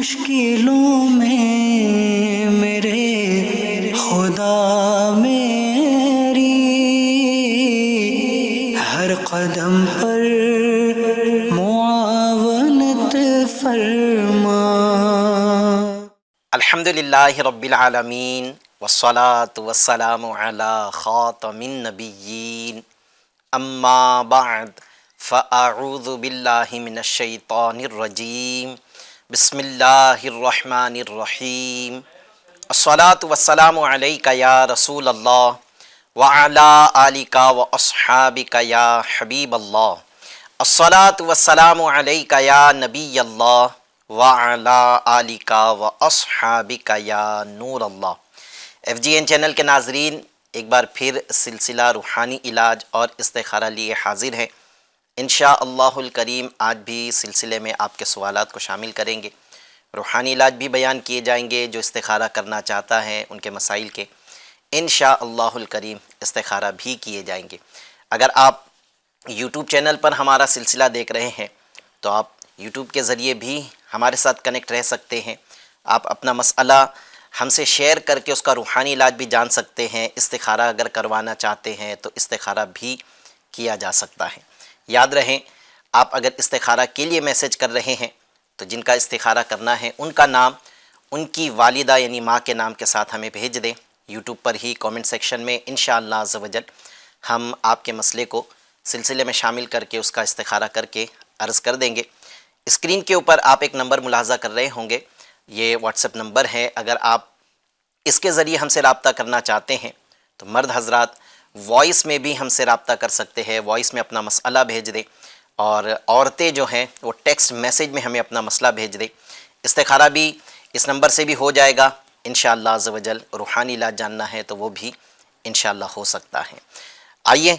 مشکلوں میں میرے خدا میری ہر قدم پر معاونت فرما۔ الحمدللہ رب العالمین والصلاة والسلام علی خاتم النبیین اما بعد فاعوذ باللہ من الشیطان الرجیم بسم اللہ الرحمن الرحیم الصلاة والسلام علیک یا رسول اللہ وعلی آلک واصحابک یا حبیب اللہ الصلاة والسلام علیک یا نبی اللہ وعلی آلک واصحابک یا نور اللہ۔ ایف جی این چینل کے ناظرین، ایک بار پھر سلسلہ روحانی علاج اور استخارہ لیے حاضر ہیں۔ انشاءاللہ الکریم آج بھی سلسلے میں آپ کے سوالات کو شامل کریں گے، روحانی علاج بھی بیان کیے جائیں گے، جو استخارہ کرنا چاہتا ہے ان کے مسائل کے انشاءاللہ الکریم استخارہ بھی کیے جائیں گے۔ اگر آپ یوٹیوب چینل پر ہمارا سلسلہ دیکھ رہے ہیں تو آپ یوٹیوب کے ذریعے بھی ہمارے ساتھ کنیکٹ رہ سکتے ہیں۔ آپ اپنا مسئلہ ہم سے شیئر کر کے اس کا روحانی علاج بھی جان سکتے ہیں۔ استخارہ اگر کروانا چاہتے ہیں تو استخارہ بھی کیا جا سکتا ہے۔ یاد رہیں، آپ اگر استخارہ کے لیے میسج کر رہے ہیں تو جن کا استخارہ کرنا ہے ان کا نام ان کی والدہ یعنی ماں کے نام کے ساتھ ہمیں بھیج دیں۔ یوٹیوب پر ہی کامنٹ سیکشن میں انشاءاللہ عز و جل ہم آپ کے مسئلے کو سلسلے میں شامل کر کے اس کا استخارہ کر کے عرض کر دیں گے۔ اسکرین کے اوپر آپ ایک نمبر ملاحظہ کر رہے ہوں گے، یہ واٹس ایپ نمبر ہے۔ اگر آپ اس کے ذریعے ہم سے رابطہ کرنا چاہتے ہیں تو مرد حضرات وائس میں بھی ہم سے رابطہ کر سکتے ہیں، وائس میں اپنا مسئلہ بھیج دیں، اور عورتیں جو ہیں وہ ٹیکسٹ میسیج میں ہمیں اپنا مسئلہ بھیج دیں۔ استخارہ بھی اس نمبر سے بھی ہو جائے گا انشاءاللہ عز و جل۔ روحانی علاج جاننا ہے تو وہ بھی انشاءاللہ ہو سکتا ہے۔ آئیے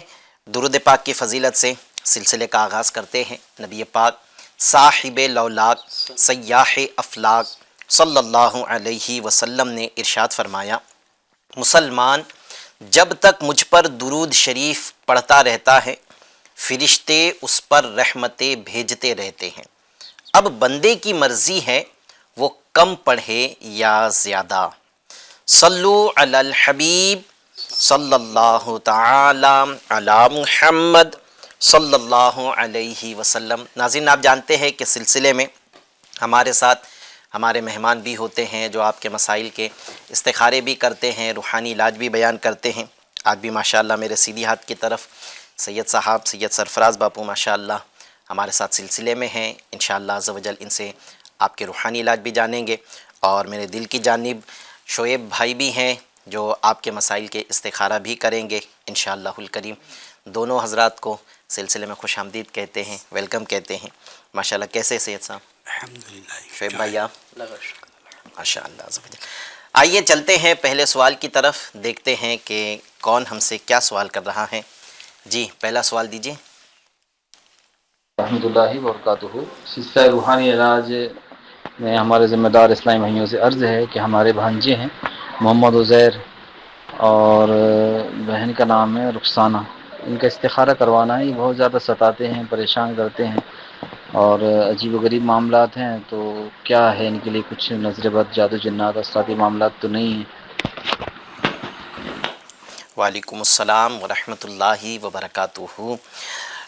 درود پاک کی فضیلت سے سلسلے کا آغاز کرتے ہیں۔ نبی پاک صاحب لولاک سیاح افلاک صلی اللہ علیہ وسلم نے ارشاد فرمایا، مسلمان جب تک مجھ پر درود شریف پڑھتا رہتا ہے فرشتے اس پر رحمتیں بھیجتے رہتے ہیں۔ اب بندے کی مرضی ہے وہ کم پڑھے یا زیادہ۔ صلو علی الحبیب صلی اللہ تعالی علی محمد صلی اللہ علیہ وسلم۔ ناظرین، آپ جانتے ہیں کہ سلسلے میں ہمارے ساتھ ہمارے مہمان بھی ہوتے ہیں جو آپ کے مسائل کے استخارے بھی کرتے ہیں، روحانی علاج بھی بیان کرتے ہیں۔ آج بھی ماشاءاللہ میرے سیدھی ہاتھ کی طرف سید صاحب سید سرفراز باپو ماشاءاللہ ہمارے ساتھ سلسلے میں ہیں۔ انشاءاللہ عز و جل ان سے آپ کے روحانی علاج بھی جانیں گے، اور میرے دل کی جانب شعیب بھائی بھی ہیں جو آپ کے مسائل کے استخارہ بھی کریں گے انشاءاللہ الکریم۔ دونوں حضرات کو سلسلے میں خوش آمدید کہتے ہیں، ویلکم کہتے ہیں۔ ماشاءاللہ کیسے سید صاحب؟ الحمدللہ شعیب بھائی آپ؟ ماشاءاللہ عز و جل۔ آئیے چلتے ہیں پہلے سوال کی طرف، دیکھتے ہیں کہ کون ہم سے کیا سوال کر رہا ہے۔ جی پہلا سوال دیجیے۔ رحمۃ اللہ وبرکاتہ۔ سلسلہ روحانی علاج میں ہمارے ذمہ دار اسلامی بھائیوں سے عرض ہے کہ ہمارے بھانجے ہیں محمد عزیر اور بہن کا نام ہے رخسانہ، ان کا استخارہ کروانا ہے۔ یہ بہت زیادہ ستاتے ہیں، پریشان کرتے ہیں اور عجیب و غریب معاملات ہیں، تو کیا ہے ان کے لیے کچھ نظر بد، جادو جنات اسراتی معاملات تو نہیں ہیں؟ وعلیکم السلام ورحمۃ اللہ وبرکاتہ۔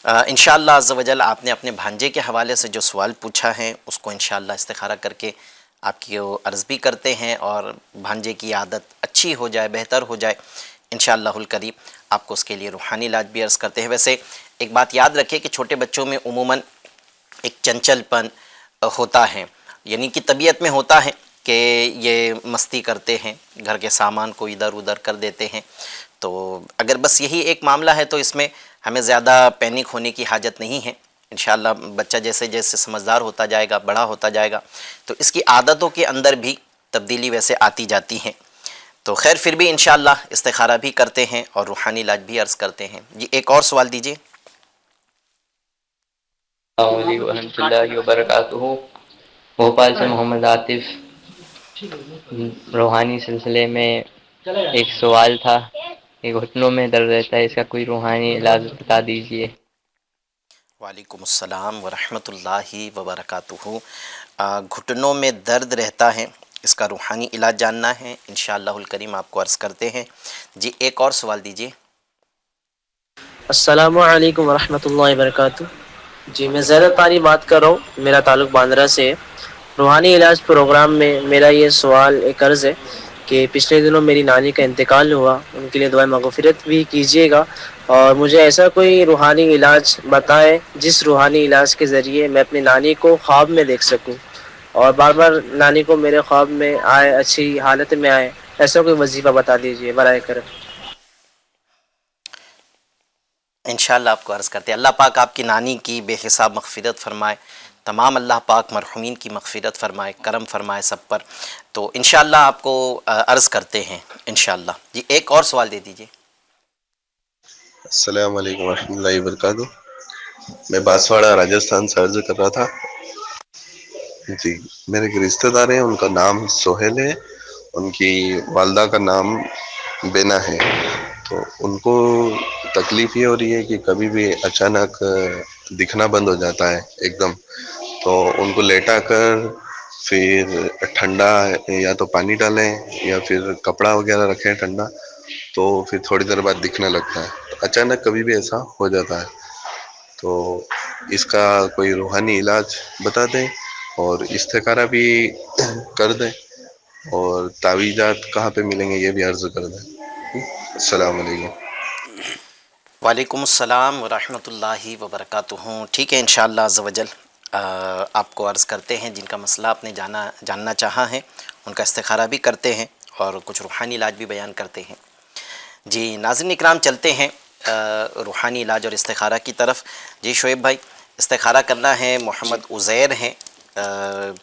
انشاءاللہ عز و جل آپ نے اپنے بھانجے کے حوالے سے جو سوال پوچھا ہے اس کو انشاءاللہ استخارہ کر کے آپ کی عرض بھی کرتے ہیں، اور بھانجے کی عادت اچھی ہو جائے، بہتر ہو جائے انشاءاللہ الکریم آپ کو اس کے لیے روحانی علاج بھی عرض کرتے ہیں۔ ویسے ایک بات یاد رکھیں کہ چھوٹے بچوں میں عموماً ایک چنچل پن ہوتا ہے، یعنی کہ طبیعت میں ہوتا ہے کہ یہ مستی کرتے ہیں، گھر کے سامان کو ادھر ادھر کر دیتے ہیں۔ تو اگر بس یہی ایک معاملہ ہے تو اس میں ہمیں زیادہ پینک ہونے کی حاجت نہیں ہے۔ انشاءاللہ بچہ جیسے جیسے سمجھدار ہوتا جائے گا، بڑا ہوتا جائے گا، تو اس کی عادتوں کے اندر بھی تبدیلی ویسے آتی جاتی ہیں۔ تو خیر پھر بھی انشاءاللہ استخارہ بھی کرتے ہیں اور روحانی علاج بھی عرض کرتے ہیں۔ جی ایک اور سوال دیجیے۔ السلام علیکم ورحمۃ اللہ وبرکاتہ۔ بھوپال سے محمد عاطف۔ روحانی سلسلے میں ایک سوال تھا کہ گھٹنوں میں درد رہتا ہے، اس کا کوئی روحانی علاج بتا دیجیے۔ وعلیکم السلام ورحمۃ اللہ وبرکاتہ۔ گھٹنوں میں درد رہتا ہے، اس کا روحانی علاج جاننا ہے، انشاءاللہ الکریم آپ کو عرض کرتے ہیں۔ جی ایک اور سوال دیجیے۔ السلام علیکم ورحمۃ اللہ وبرکاتہ۔ جی میں زیادہ طاری بات کر رہا ہوں، میرا تعلق باندرا سے ہے۔ روحانی علاج پروگرام میں میرا یہ سوال ایک عرض ہے کہ پچھلے دنوں میری نانی کا انتقال ہوا، ان کے لیے دعائیں مغفرت بھی کیجیے گا، اور مجھے ایسا کوئی روحانی علاج بتائے جس روحانی علاج کے ذریعے میں اپنی نانی کو خواب میں دیکھ سکوں اور بار بار نانی کو میرے خواب میں آئے، اچھی حالت میں آئے۔ ایسا کوئی وظیفہ بتا دیجیے برائے کرم۔ انشاءاللہ آپ کو عرض کرتے ہیں، اللہ پاک آپ کی نانی کی بے حساب مغفرت فرمائے، تمام اللہ پاک مرحومین کی مغفرت فرمائے، کرم فرمائے سب پر۔ تو انشاءاللہ آپ کو عرض کرتے ہیں انشاءاللہ۔ جی ایک اور سوال دے دیجیے۔ السلام علیکم ورحمۃ اللہ وبرکاتہ۔ میں باسواڑہ راجستھان سے عرض کر رہا تھا۔ جی میرے ایک رشتہ دار ہیں، ان کا نام سہیل ہے، ان کی والدہ کا نام بینا ہے۔ تو ان کو تکلیف یہ ہو رہی ہے کہ کبھی بھی اچانک دکھنا بند ہو جاتا ہے ایک دم۔ تو ان کو لیٹا کر پھر ٹھنڈا یا تو پانی ڈالیں یا پھر کپڑا وغیرہ رکھیں ٹھنڈا، تو پھر تھوڑی دیر بعد دکھنے لگتا ہے۔ اچانک کبھی بھی ایسا ہو جاتا ہے، تو اس کا کوئی روحانی علاج بتا دیں اور استخارہ بھی کر دیں، اور تعویذات کہاں پہ ملیں گے یہ بھی عرض کر دیں۔ السلام علیکم۔ وعلیکم السلام ورحمۃ اللہ وبرکاتہ۔ ٹھیک ہے انشاءاللہ عز و جل آپ کو عرض کرتے ہیں، جن کا مسئلہ آپ نے جاننا چاہا ہے ان کا استخارہ بھی کرتے ہیں اور کچھ روحانی علاج بھی بیان کرتے ہیں۔ جی ناظرین اکرام چلتے ہیں روحانی علاج اور استخارہ کی طرف۔ جی شعیب بھائی، استخارہ کرنا ہے، محمد عزیر ہیں،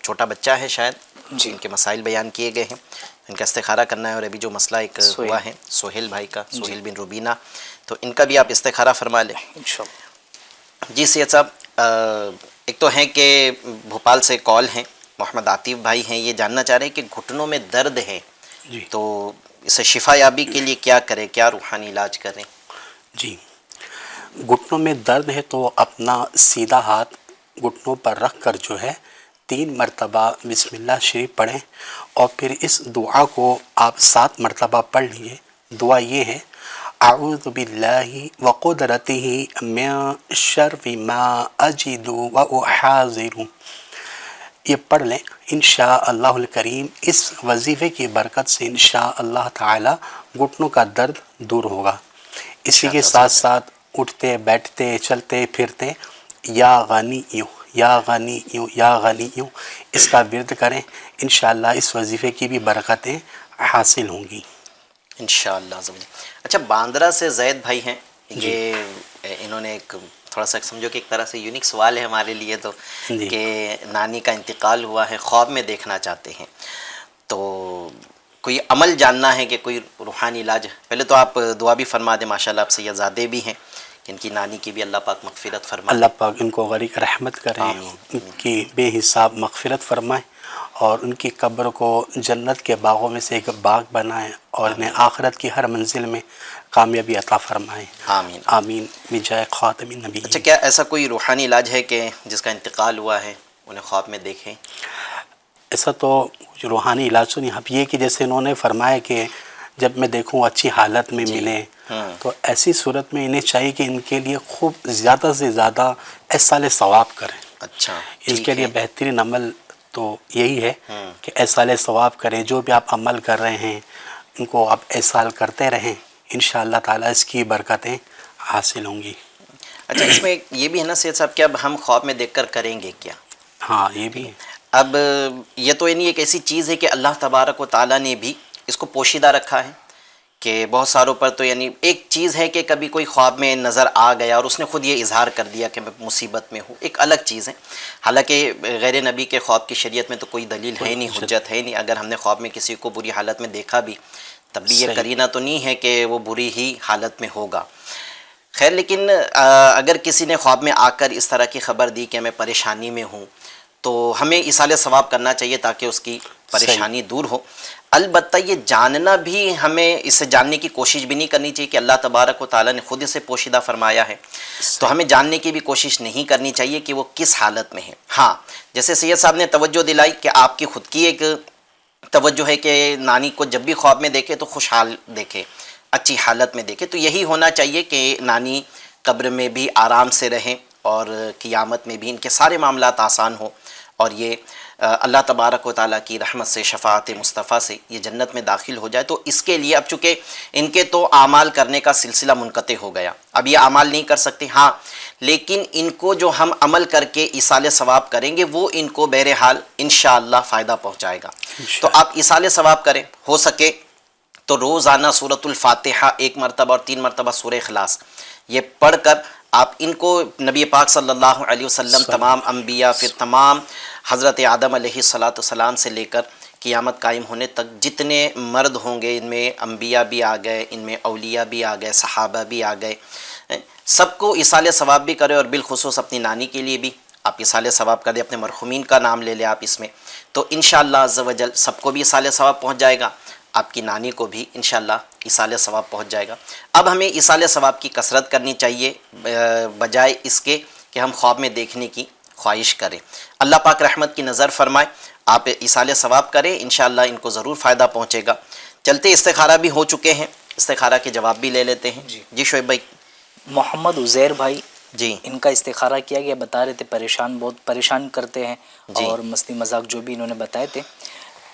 چھوٹا بچہ ہے شاید، ان کے مسائل بیان کیے گئے ہیں، ان کا استخارہ کرنا ہے، اور ابھی جو مسئلہ ایک ہوا ہے سہیل بھائی کا، سہیل بن روبینہ، تو ان کا بھی آپ استخارہ فرما لیں انشاءاللہ۔ جی سید صاحب، ایک تو ہیں کہ بھوپال سے کال ہیں، محمد عاطف بھائی ہیں، یہ جاننا چاہ رہے ہیں کہ گھٹنوں میں درد ہے تو اسے شفا یابی کے لیے کیا کریں، کیا روحانی علاج کریں؟ جی گھٹنوں میں درد ہے تو اپنا سیدھا ہاتھ گھٹنوں پر رکھ کر جو ہے 3 مرتبہ بسم اللہ شریف پڑھیں، اور پھر اس دعا کو آپ 7 مرتبہ پڑھ لیجئے۔ دعا یہ ہے: اعوذ باللہ وقدرتہ من شر ما اجد واحاذر۔ یہ پڑھ لیں، انشاءاللہ الکریم اس وظیفے کی برکت سے انشاءاللہ تعالی گھٹنوں کا درد دور ہوگا۔ اسی کے ساتھ ساتھ اٹھتے بیٹھتے چلتے پھرتے یا غنی یوں یا غنی یوں یا غنی یوں اس کا ورد کریں، انشاءاللہ اس وظیفے کی بھی برکتیں حاصل ہوں گی انشاءاللہ عز و جل۔ اچھا باندرا سے زید بھائی ہیں، یہ انہوں نے ایک تھوڑا سا سمجھو کہ ایک طرح سے یونیک سوال ہے ہمارے لیے تو، کہ نانی کا انتقال ہوا ہے، خواب میں دیکھنا چاہتے ہیں، تو کوئی عمل جاننا ہے کہ کوئی روحانی علاج۔ پہلے تو آپ دعا بھی فرما دیں، ماشاءاللہ آپ سیدزادے بھی ہیں، ان کی نانی کی بھی اللہ پاک مغفرت فرمائے، اللہ پاک ان کو غریق رحمت کریں، ان کی بے حساب مغفرت فرمائے، اور ان کی قبر کو جنت کے باغوں میں سے ایک باغ بنائیں، اور انہیں آخرت کی ہر منزل میں کامیابی عطا فرمائیں، آمین آمین بجائے خاتم النبی۔ اچھا کیا ایسا کوئی روحانی علاج ہے کہ جس کا انتقال ہوا ہے انہیں خواب میں دیکھیں؟ ایسا تو کچھ روحانی علاج تو نہیں، اب یہ کہ جیسے انہوں نے فرمایا کہ جب میں دیکھوں اچھی حالت میں ملیں، تو ایسی صورت میں انہیں چاہیے کہ ان کے لیے خوب زیادہ سے زیادہ احسال ثواب کریں۔ اچھا ان کے لیے بہترین عمل تو یہی ہے کہ احسال ثواب کریں، جو بھی آپ عمل کر رہے ہیں ان کو آپ احسال کرتے رہیں، انشاءاللہ تعالیٰ اس کی برکتیں حاصل ہوں گی۔ اچھا اس میں یہ بھی ہے نا سید صاحب کہ اب ہم خواب میں دیکھ کر کریں گے کیا؟ ہاں یہ بھی ہے۔ اب یہ تو یعنی ایک ایسی چیز ہے کہ اللہ تبارک و تعالیٰ نے بھی اس کو پوشیدہ رکھا ہے، کہ بہت ساروں پر تو یعنی ایک چیز ہے کہ کبھی کوئی خواب میں نظر آ گیا اور اس نے خود یہ اظہار کر دیا کہ میں مصیبت میں ہوں، ایک الگ چیز ہے، حالانکہ غیر نبی کے خواب کی شریعت میں تو کوئی دلیل ہے نہیں، حجت ہے نہیں، اگر ہم نے خواب میں کسی کو بری حالت میں دیکھا بھی تب بھی یہ قرینہ تو نہیں ہے کہ وہ بری ہی حالت میں ہوگا۔ خیر لیکن اگر کسی نے خواب میں آ کر اس طرح کی خبر دی کہ میں پریشانی میں ہوں، تو ہمیں ایصال ثواب کرنا چاہیے تاکہ اس کی پریشانی دور ہو۔ البتہ یہ جاننا بھی، ہمیں اسے جاننے کی کوشش بھی نہیں کرنی چاہیے کہ اللہ تبارک و تعالیٰ نے خود اسے پوشیدہ فرمایا ہے، تو ہمیں جاننے کی بھی کوشش نہیں کرنی چاہیے کہ وہ کس حالت میں ہے۔ ہاں، جیسے سید صاحب نے توجہ دلائی کہ آپ کی خود کی ایک توجہ ہے کہ نانی کو جب بھی خواب میں دیکھے تو خوشحال دیکھے، اچھی حالت میں دیکھے، تو یہی ہونا چاہیے کہ نانی قبر میں بھی آرام سے رہیں اور قیامت میں بھی ان کے سارے معاملات آسان ہوں، اور یہ اللہ تبارک و تعالیٰ کی رحمت سے، شفاعت مصطفیٰ سے یہ جنت میں داخل ہو جائے۔ تو اس کے لیے اب چونکہ ان کے تو اعمال کرنے کا سلسلہ منقطع ہو گیا، اب یہ اعمال نہیں کر سکتے، ہاں لیکن ان کو جو ہم عمل کر کے ایصال ثواب کریں گے وہ ان کو بہرحال انشاءاللہ فائدہ پہنچائے گا۔ تو آپ ایصال ثواب کریں، ہو سکے تو روزانہ سورۃ الفاتحہ 1 مرتبہ اور 3 مرتبہ سورہ اخلاص یہ پڑھ کر آپ ان کو نبی پاک صلی اللہ علیہ وسلم، تمام انبیاء، پھر تمام حضرت آدم علیہ السلام سے لے کر قیامت قائم ہونے تک جتنے مرد ہوں گے، ان میں انبیاء بھی آ گئے، ان میں اولیاء بھی آ گئے، صحابہ بھی آ گئے، سب کو ایصال ثواب بھی کرے، اور بالخصوص اپنی نانی کے لیے بھی آپ ایصال ثواب کر دیں، اپنے مرحومین کا نام لے لیں آپ اس میں، تو انشاءاللہ عز و جل سب کو بھی ایصال ثواب پہنچ جائے گا، آپ کی نانی کو بھی انشاءاللہ ایصال ثواب پہنچ جائے گا۔ اب ہمیں ایصال ثواب کی کثرت کرنی چاہیے بجائے اس کے کہ ہم خواب میں دیکھنے کی خواہش کریں۔ اللہ پاک رحمت کی نظر فرمائے، آپ ایصال ثواب کریں، انشاءاللہ ان کو ضرور فائدہ پہنچے گا۔ چلتے استخارہ بھی ہو چکے ہیں، استخارہ کے جواب بھی لے لیتے ہیں۔ جی شعیب بھائی۔ محمد عزیر بھائی، جی ان کا استخارہ کیا گیا، بتا رہے تھے بہت پریشان کرتے ہیں، جی اور مستی مذاق جو بھی انہوں نے بتائے تھے،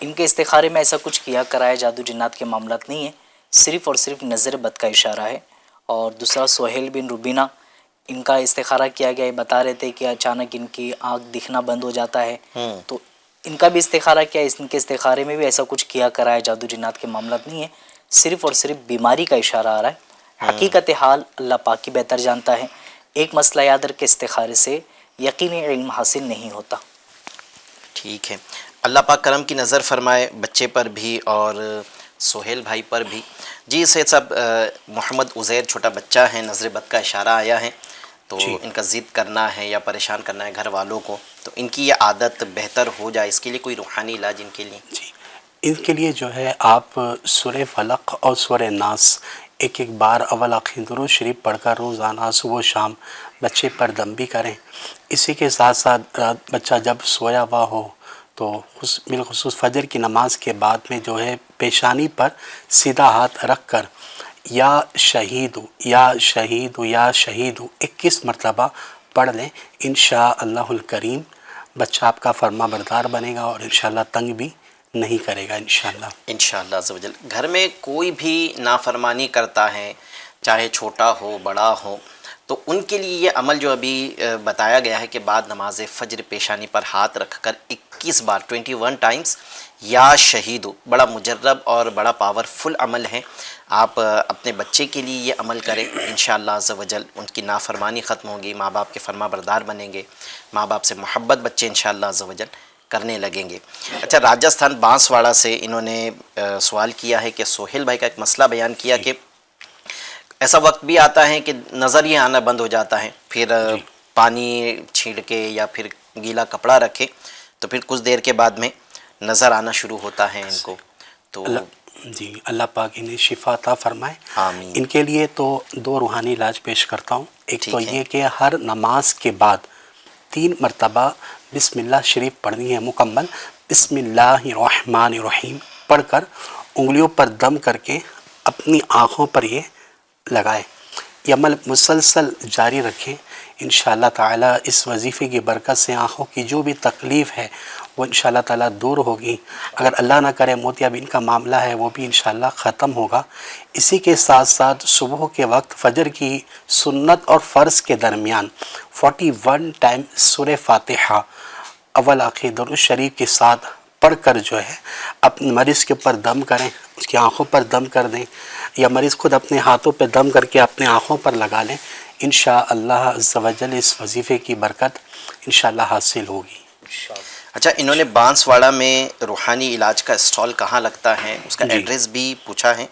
ان کے استخارے میں ایسا کچھ کیا کرایا جادو جنات کے معاملات نہیں ہیں، صرف اور صرف نظر بد کا اشارہ ہے۔ اور دوسرا سہیل بن ربینہ، ان کا استخارہ کیا گیا ہے، بتا رہے تھے کہ اچانک ان کی آنکھ دکھنا بند ہو جاتا ہے، تو ان کا بھی استخارہ کیا ہے، ان کے استخارے میں بھی ایسا کچھ کیا کرایا جادو جنات کے معاملات نہیں ہیں، صرف اور صرف بیماری کا اشارہ آ رہا ہے۔ حقیقت حال اللہ پاک کی بہتر جانتا ہے، ایک مسئلہ یاد رکھ کے استخارے سے یقینی علم حاصل نہیں ہوتا۔ ٹھیک ہے، اللہ پاک کرم کی نظر فرمائے بچے پر بھی اور سہیل بھائی پر بھی۔ جی سید صاحب، محمد عزیر چھوٹا بچہ ہے، نظر بد کا اشارہ آیا ہے، تو ان کا ضد کرنا ہے یا پریشان کرنا ہے گھر والوں کو، تو ان کی یہ عادت بہتر ہو جائے، اس کے لیے کوئی روحانی علاج ان کے لیے؟ جی، ان کے لیے جو ہے آپ سورہ فلق اور سورہ ناس ایک بار اول آخر درود شریف پڑھ کر روزانہ صبح و شام بچے پر دم بھی کریں۔ اسی کے ساتھ ساتھ بچہ جب سویا ہوا ہو تو بالخصوص فجر کی نماز کے بعد میں جو ہے پیشانی پر سیدھا ہاتھ رکھ کر یا شہید یا شہید یا شہید 21 مرتبہ پڑھ لیں، انشاءاللہ الکریم بچہ آپ کا فرما بردار بنے گا اور انشاءاللہ تنگ بھی نہیں کرے گا انشاءاللہ۔ انشاءاللہ عز و جل۔ گھر میں کوئی بھی نافرمانی کرتا ہے، چاہے چھوٹا ہو بڑا ہو، تو ان کے لیے یہ عمل جو ابھی بتایا گیا ہے کہ بعد نماز فجر پیشانی پر ہاتھ رکھ کر 21 بار 21 ٹائمز یا شہید ہو، بڑا مجرب اور بڑا پاورفل عمل ہے۔ آپ اپنے بچے کے لیے یہ عمل کریں، انشاءاللہ عز و جل ان کی نافرمانی ختم ہوگی، ماں باپ کے فرما بردار بنیں گے، ماں باپ سے محبت بچے انشاءاللہ عز و جل کرنے لگیں گے۔ اچھا، راجستھان بانسواڑہ سے انہوں نے سوال کیا ہے کہ سہیل بھائی کا ایک مسئلہ بیان کیا کہ ایسا وقت بھی آتا ہے کہ نظر ہی آنا بند ہو جاتا ہے، پھر پانی چھینٹ کے یا پھر گیلا کپڑا رکھے تو پھر کچھ دیر کے بعد میں نظر آنا شروع ہوتا ہے ان کو، تو جی اللہ پاک انہیں شفا عطا فرمائے۔ آمین۔ ان کے لیے تو 2 روحانی علاج پیش کرتا ہوں۔ ایک تو ٹھیک ہے۔ یہ کہ ہر نماز کے بعد 3 مرتبہ بسم اللہ شریف پڑھنی ہے مکمل، بسم اللہ الرحمن الرحیم پڑھ کر انگلیوں پر دم کر کے اپنی آنکھوں پر یہ لگائیں، یہ عمل مسلسل جاری رکھیں، انشاءاللہ تعالی اس وظیفے کی برکت سے آنکھوں کی جو بھی تکلیف ہے وہ انشاءاللہ تعالی دور ہوگی، اگر اللہ نہ کرے موتیابین کا معاملہ ہے وہ بھی انشاءاللہ ختم ہوگا۔ اسی کے ساتھ ساتھ صبح کے وقت فجر کی سنت اور فرض کے درمیان 41 ٹائم سورہ فاتحہ اول آخر درود شریف کے ساتھ پڑھ کر جو ہے اپنے مریض کے اوپر دم کریں، اس کی آنکھوں پر دم کر دیں، یا مریض خود اپنے ہاتھوں پہ دم کر کے اپنے آنکھوں پر لگا لیں، انشاءاللہ عز و جل اس وظیفے کی برکت انشاءاللہ حاصل ہوگی۔ اچھا، انہوں نے بانسواڑہ میں روحانی علاج کا اسٹال کہاں لگتا ہے اس کا ایڈریس بھی پوچھا ہے،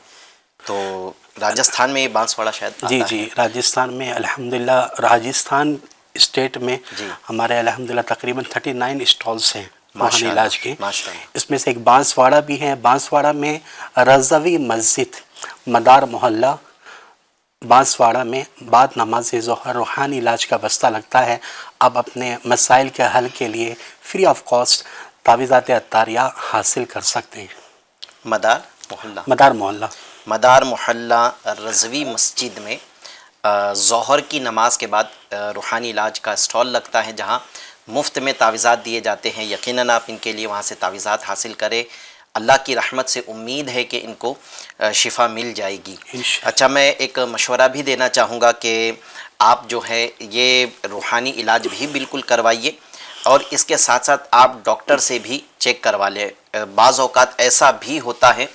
تو راجستھان میں بانسواڑہ شاید آتا جی ہے۔ جی، راجستھان میں الحمدللہ راجستھان اسٹیٹ میں جی ہمارے الحمدللہ تقریباً 39 اسٹالس ہیں روحانی علاج کے. ماشاء اللہ. اس میں سے ایک بانسواڑہ بھی ہے. بانسواڑہ میں رضوی مسجد مدار محلہ بانسواڑہ میں بعد نماز ظہر روحانی علاج کا بستہ لگتا ہے. آپ اپنے مسائل کے حل کے لیے فری آف کاسٹ تعویذات عطاریہ حاصل کر سکتے ہیں. مدار محلہ مدار محلہ رضوی مسجد میں ظہر کی نماز کے بعد روحانی علاج کا اسٹال لگتا ہے جہاں مفت میں تعویذات دیے جاتے ہیں. یقیناً آپ ان کے لیے وہاں سے تعویذات حاصل کریں. اللہ کی رحمت سے امید ہے کہ ان کو شفا مل جائے گی. اچھا میں ایک مشورہ بھی دینا چاہوں گا کہ آپ جو ہے یہ روحانی علاج بھی بالکل کروائیے اور اس کے ساتھ ساتھ آپ ڈاکٹر سے بھی چیک کروا لیں. بعض اوقات ایسا بھی ہوتا ہے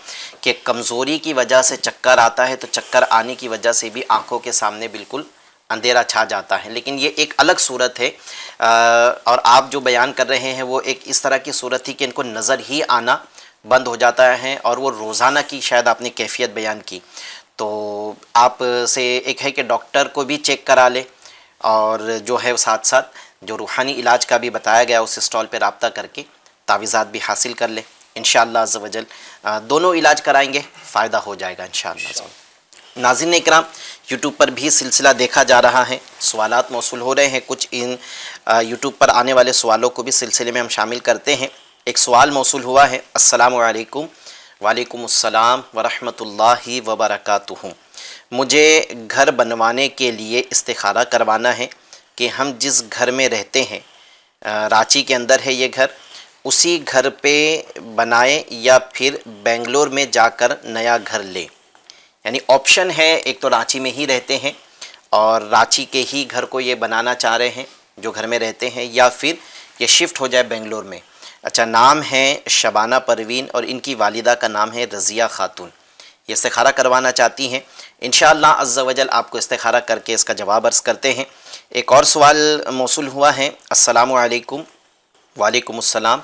کہ کمزوری کی وجہ سے چکر آتا ہے تو چکر آنے کی وجہ سے بھی آنکھوں کے سامنے بالکل اندھیرا چھا جاتا ہے. لیکن یہ ایک الگ صورت ہے اور آپ جو بیان کر رہے ہیں وہ ایک اس طرح کی صورت تھی کہ ان کو نظر ہی آنا بند ہو جاتا ہے اور وہ روزانہ کی شاید آپ نے کیفیت بیان کی. تو آپ سے ایک ہے کہ ڈاکٹر کو بھی چیک کرا لے اور جو ہے ساتھ ساتھ جو روحانی علاج کا بھی بتایا گیا اس اسٹال پہ رابطہ کر کے تعویذات بھی حاصل کر لے. انشاءاللہ عز و جل دونوں علاج کرائیں گے فائدہ ہو جائے گا انشاءاللہ عز و جل. ناظرین اکرام یوٹیوب پر بھی سلسلہ دیکھا جا رہا ہے. سوالات موصول ہو رہے ہیں. کچھ ان یوٹیوب پر آنے والے سوالوں کو بھی سلسلے میں ہم شامل کرتے ہیں. ایک سوال موصول ہوا ہے. السلام علیکم. وعلیکم السلام ورحمۃ اللہ وبرکاتہ. مجھے گھر بنوانے کے لیے استخارہ کروانا ہے کہ ہم جس گھر میں رہتے ہیں رانچی کے اندر ہے یہ گھر, اسی گھر پہ بنائیں یا پھر بنگلور میں جا کر نیا گھر لیں. یعنی آپشن ہے, ایک تو رانچی میں ہی رہتے ہیں اور رانچی کے ہی گھر کو یہ بنانا چاہ رہے ہیں جو گھر میں رہتے ہیں, یا پھر یہ شفٹ ہو جائے بنگلور میں. اچھا نام ہے شبانہ پروین اور ان کی والدہ کا نام ہے رضیہ خاتون. یہ استخارہ کروانا چاہتی ہیں. انشاءاللہ عز و جل آپ کو استخارہ کر کے اس کا جواب عرض کرتے ہیں. ایک اور سوال موصول ہوا ہے. السلام علیکم. وعلیکم السلام.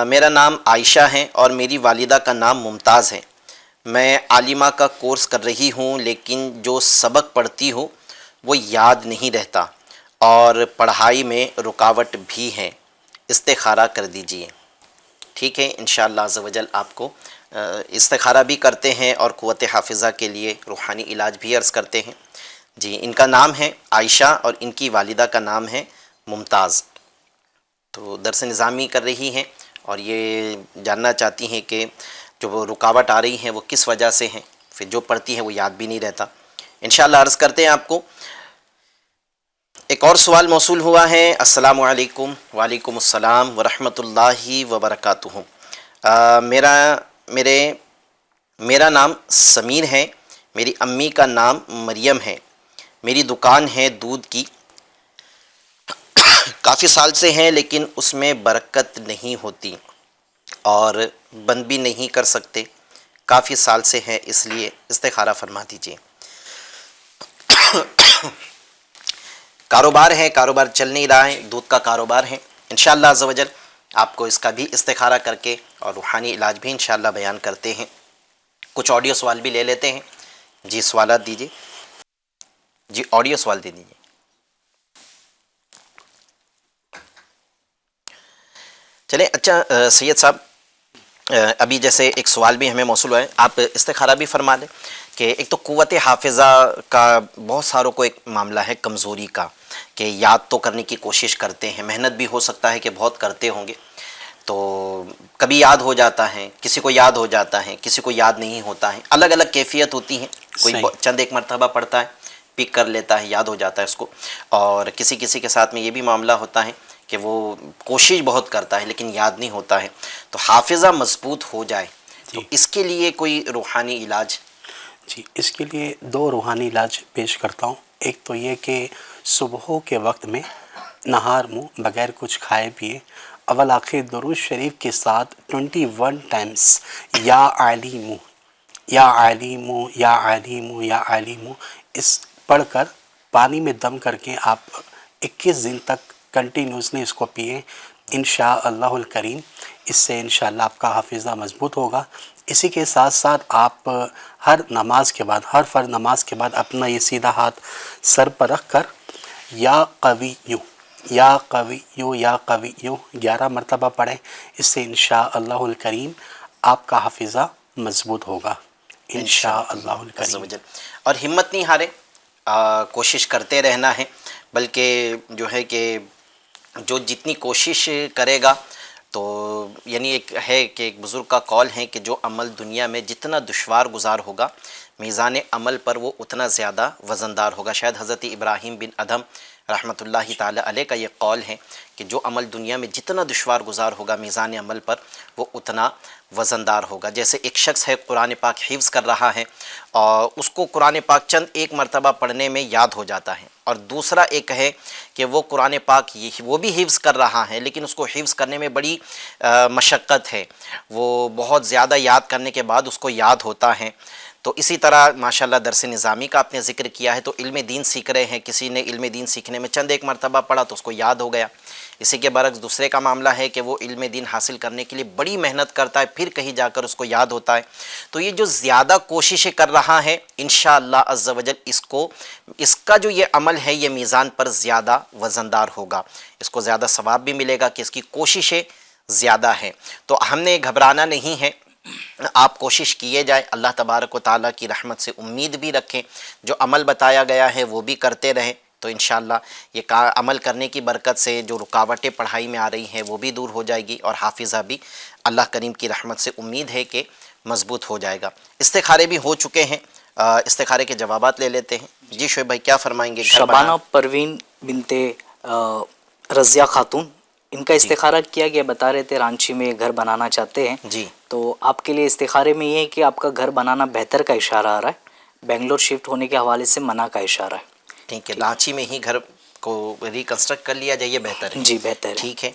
میرا نام عائشہ ہے اور میری والدہ کا نام ممتاز ہے. میں عالمہ کا کورس کر رہی ہوں لیکن جو سبق پڑھتی ہوں وہ یاد نہیں رہتا اور پڑھائی میں رکاوٹ بھی ہے. استخارہ کر دیجئے. ٹھیک ہے انشاءاللہ عز و جل آپ کو استخارہ بھی کرتے ہیں اور قوت حافظہ کے لیے روحانی علاج بھی عرض کرتے ہیں. جی ان کا نام ہے عائشہ اور ان کی والدہ کا نام ہے ممتاز. تو درس نظامی کر رہی ہیں اور یہ جاننا چاہتی ہیں کہ جو وہ رکاوٹ آ رہی ہیں وہ کس وجہ سے ہیں, پھر جو پڑھتی ہیں وہ یاد بھی نہیں رہتا. انشاءاللہ عرض کرتے ہیں آپ کو. ایک اور سوال موصول ہوا ہے. السلام علیکم. وعلیکم السلام ورحمۃ اللہ وبرکاتہ. میرا نام سمیر ہے. میری امی کا نام مریم ہے. میری دکان ہے دودھ کی. کافی سال سے ہیں لیکن اس میں برکت نہیں ہوتی اور بند بھی نہیں کر سکتے. کافی سال سے ہے اس لیے استخارہ فرما دیجیے. کاروبار ہے, کاروبار چل نہیں رہا ہے, دودھ کا کاروبار ہے. انشاءاللہ عز و جل آپ کو اس کا بھی استخارہ کر کے اور روحانی علاج بھی انشاءاللہ بیان کرتے ہیں. کچھ آڈیو سوال بھی لے لیتے ہیں. جی سوالات دیجیے. جی آڈیو سوال دے دیجیے. چلیں اچھا سید صاحب ابھی جیسے ایک سوال بھی ہمیں موصول ہوا ہے, آپ استخارہ بھی فرما دیں کہ ایک تو قوت حافظہ کا بہت ساروں کو ایک معاملہ ہے کمزوری کا کہ یاد تو کرنے کی کوشش کرتے ہیں, محنت بھی ہو سکتا ہے کہ بہت کرتے ہوں گے, تو کبھی یاد ہو جاتا ہے, کسی کو یاد ہو جاتا ہے, کسی کو یاد نہیں ہوتا ہے, الگ الگ کیفیت ہوتی ہیں. کوئی چند ایک مرتبہ پڑھتا ہے, پک کر لیتا ہے, یاد ہو جاتا ہے اس کو, اور کسی کسی کے ساتھ میں یہ بھی معاملہ ہوتا ہے کہ وہ کوشش بہت کرتا ہے لیکن یاد نہیں ہوتا ہے. تو حافظہ مضبوط ہو جائے تو اس کے لیے کوئی روحانی علاج؟ جی اس کے لیے دو روحانی علاج پیش کرتا ہوں. ایک تو یہ کہ صبح کے وقت میں نہار منہ بغیر کچھ کھائے پیے اول آخر درود شریف کے ساتھ 21 ٹائمز یا عالم یا عالم یا عالم یا عالم اس پڑھ کر پانی میں دم کر کے آپ 21 دن تک کنٹینیوسلی اس کو پئیں. انشاءاللہ الکریم اس سے انشاءاللہ آپ کا حافظہ مضبوط ہوگا. اسی کے ساتھ ساتھ آپ ہر نماز کے بعد, ہر فرض نماز کے بعد اپنا یہ سیدھا ہاتھ سر پر رکھ کر یا قویو، یا قویو، یا قویو 11 مرتبہ پڑھیں، اس سے انشاءاللہ الکریم آپ کا حافظہ مضبوط ہوگا انشاءاللہ عز و الکریم۔ جل۔ اور ہمت نہیں ہارے، کوشش کرتے رہنا ہے، بلکہ جو ہے کہ جو جتنی کوشش کرے گا تو یعنی ایک ہے کہ ایک بزرگ کا قول ہے کہ جو عمل دنیا میں جتنا دشوار گزار ہوگا میزان عمل پر وہ اتنا زیادہ وزندار ہوگا۔ شاید حضرت ابراہیم بن ادھم رحمۃ اللہ تعالی علیہ کا یہ قول ہے کہ جو عمل دنیا میں جتنا دشوار گزار ہوگا میزان عمل پر وہ اتنا وزندار ہوگا۔ جیسے ایک شخص ہے قرآن پاک حفظ کر رہا ہے اور اس کو قرآن پاک چند ایک مرتبہ پڑھنے میں یاد ہو جاتا ہے، اور دوسرا ایک ہے کہ وہ قرآن پاک وہ بھی حفظ کر رہا ہے لیکن اس کو حفظ کرنے میں بڑی مشقت ہے، وہ بہت زیادہ یاد کرنے کے بعد اس کو یاد ہوتا ہے۔ تو اسی طرح ماشاءاللہ درس نظامی کا آپ نے ذکر کیا ہے، تو علم دین سیکھ رہے ہیں، کسی نے علم دین سیکھنے میں چند ایک مرتبہ پڑھا تو اس کو یاد ہو گیا، اسی کے برعکس دوسرے کا معاملہ ہے کہ وہ علم دین حاصل کرنے کے لیے بڑی محنت کرتا ہے، پھر کہیں جا کر اس کو یاد ہوتا ہے۔ تو یہ جو زیادہ کوششیں کر رہا ہے انشاءاللہ عز و جل اس کا جو یہ عمل ہے یہ میزان پر زیادہ وزندار ہوگا، اس کو زیادہ ثواب بھی ملے گا کہ اس کی کوششیں زیادہ ہیں۔ تو ہم نے گھبرانا نہیں ہے، آپ کوشش کیے جائیں، اللہ تبارک و تعالیٰ کی رحمت سے امید بھی رکھیں، جو عمل بتایا گیا ہے وہ بھی کرتے رہیں، تو انشاءاللہ یہ عمل کرنے کی برکت سے جو رکاوٹیں پڑھائی میں آ رہی ہیں وہ بھی دور ہو جائے گی، اور حافظہ بھی اللہ کریم کی رحمت سے امید ہے کہ مضبوط ہو جائے گا۔ استخارے بھی ہو چکے ہیں، استخارے کے جوابات لے لیتے ہیں۔ جی شعیب بھائی کیا فرمائیں گے؟ شبانہ پروین بنت رضیہ خاتون، ان کا استخارہ کیا گیا، بتا رہے تھے رانچی میں گھر بنانا چاہتے ہیں، جی تو آپ کے لیے استخارے میں یہ ہے کہ آپ کا گھر بنانا بہتر کا اشارہ آ رہا ہے، بنگلور شفٹ ہونے کے حوالے سے منع کا اشارہ ہے۔ ٹھیک ہے، رانچی میں ہی گھر کو ریکنسٹرکٹ کر لیا جائے، یہ بہتر ہے۔ جی بہتر ہے۔ ٹھیک ہے۔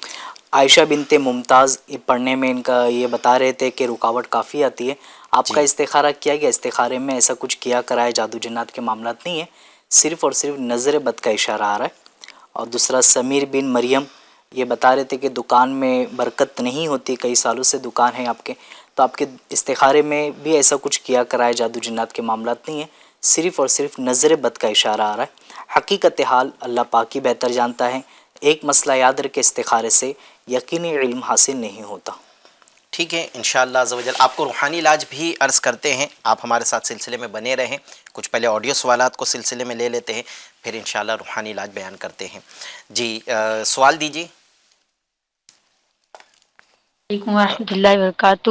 عائشہ بنت ممتاز، یہ پڑھنے میں ان کا یہ بتا رہے تھے کہ رکاوٹ کافی آتی ہے، آپ کا استخارہ کیا گیا، استخارے میں ایسا کچھ کیا کرایا، جادو جنات کے معاملات نہیں ہے، صرف اور صرف نظر بد کا اشارہ آ رہا ہے۔ اور دوسرا سمیر بن مریم، یہ بتا رہے تھے کہ دکان میں برکت نہیں ہوتی، کئی سالوں سے دکان ہے آپ کے، تو آپ کے استخارے میں بھی ایسا کچھ کیا کرایا، جادو جنات کے معاملات نہیں ہے، صرف اور صرف نظر بد کا اشارہ آ رہا ہے۔ حقیقت حال اللہ پاک ہی بہتر جانتا ہے، ایک مسئلہ یاد رکھ کے استخارے سے یقینی علم حاصل نہیں ہوتا۔ ٹھیک ہے، انشاءاللہ عز و جل آپ کو روحانی علاج بھی عرض کرتے ہیں، آپ ہمارے ساتھ سلسلے میں بنے رہیں، کچھ پہلے آڈیو سوالات کو سلسلے میں لے لیتے ہیں، پھر انشاءاللہ روحانی علاج بیان کرتے ہیں۔ جی سوال دیجیے۔ وعلیکم ورحمۃ اللہ وبرکاتہ،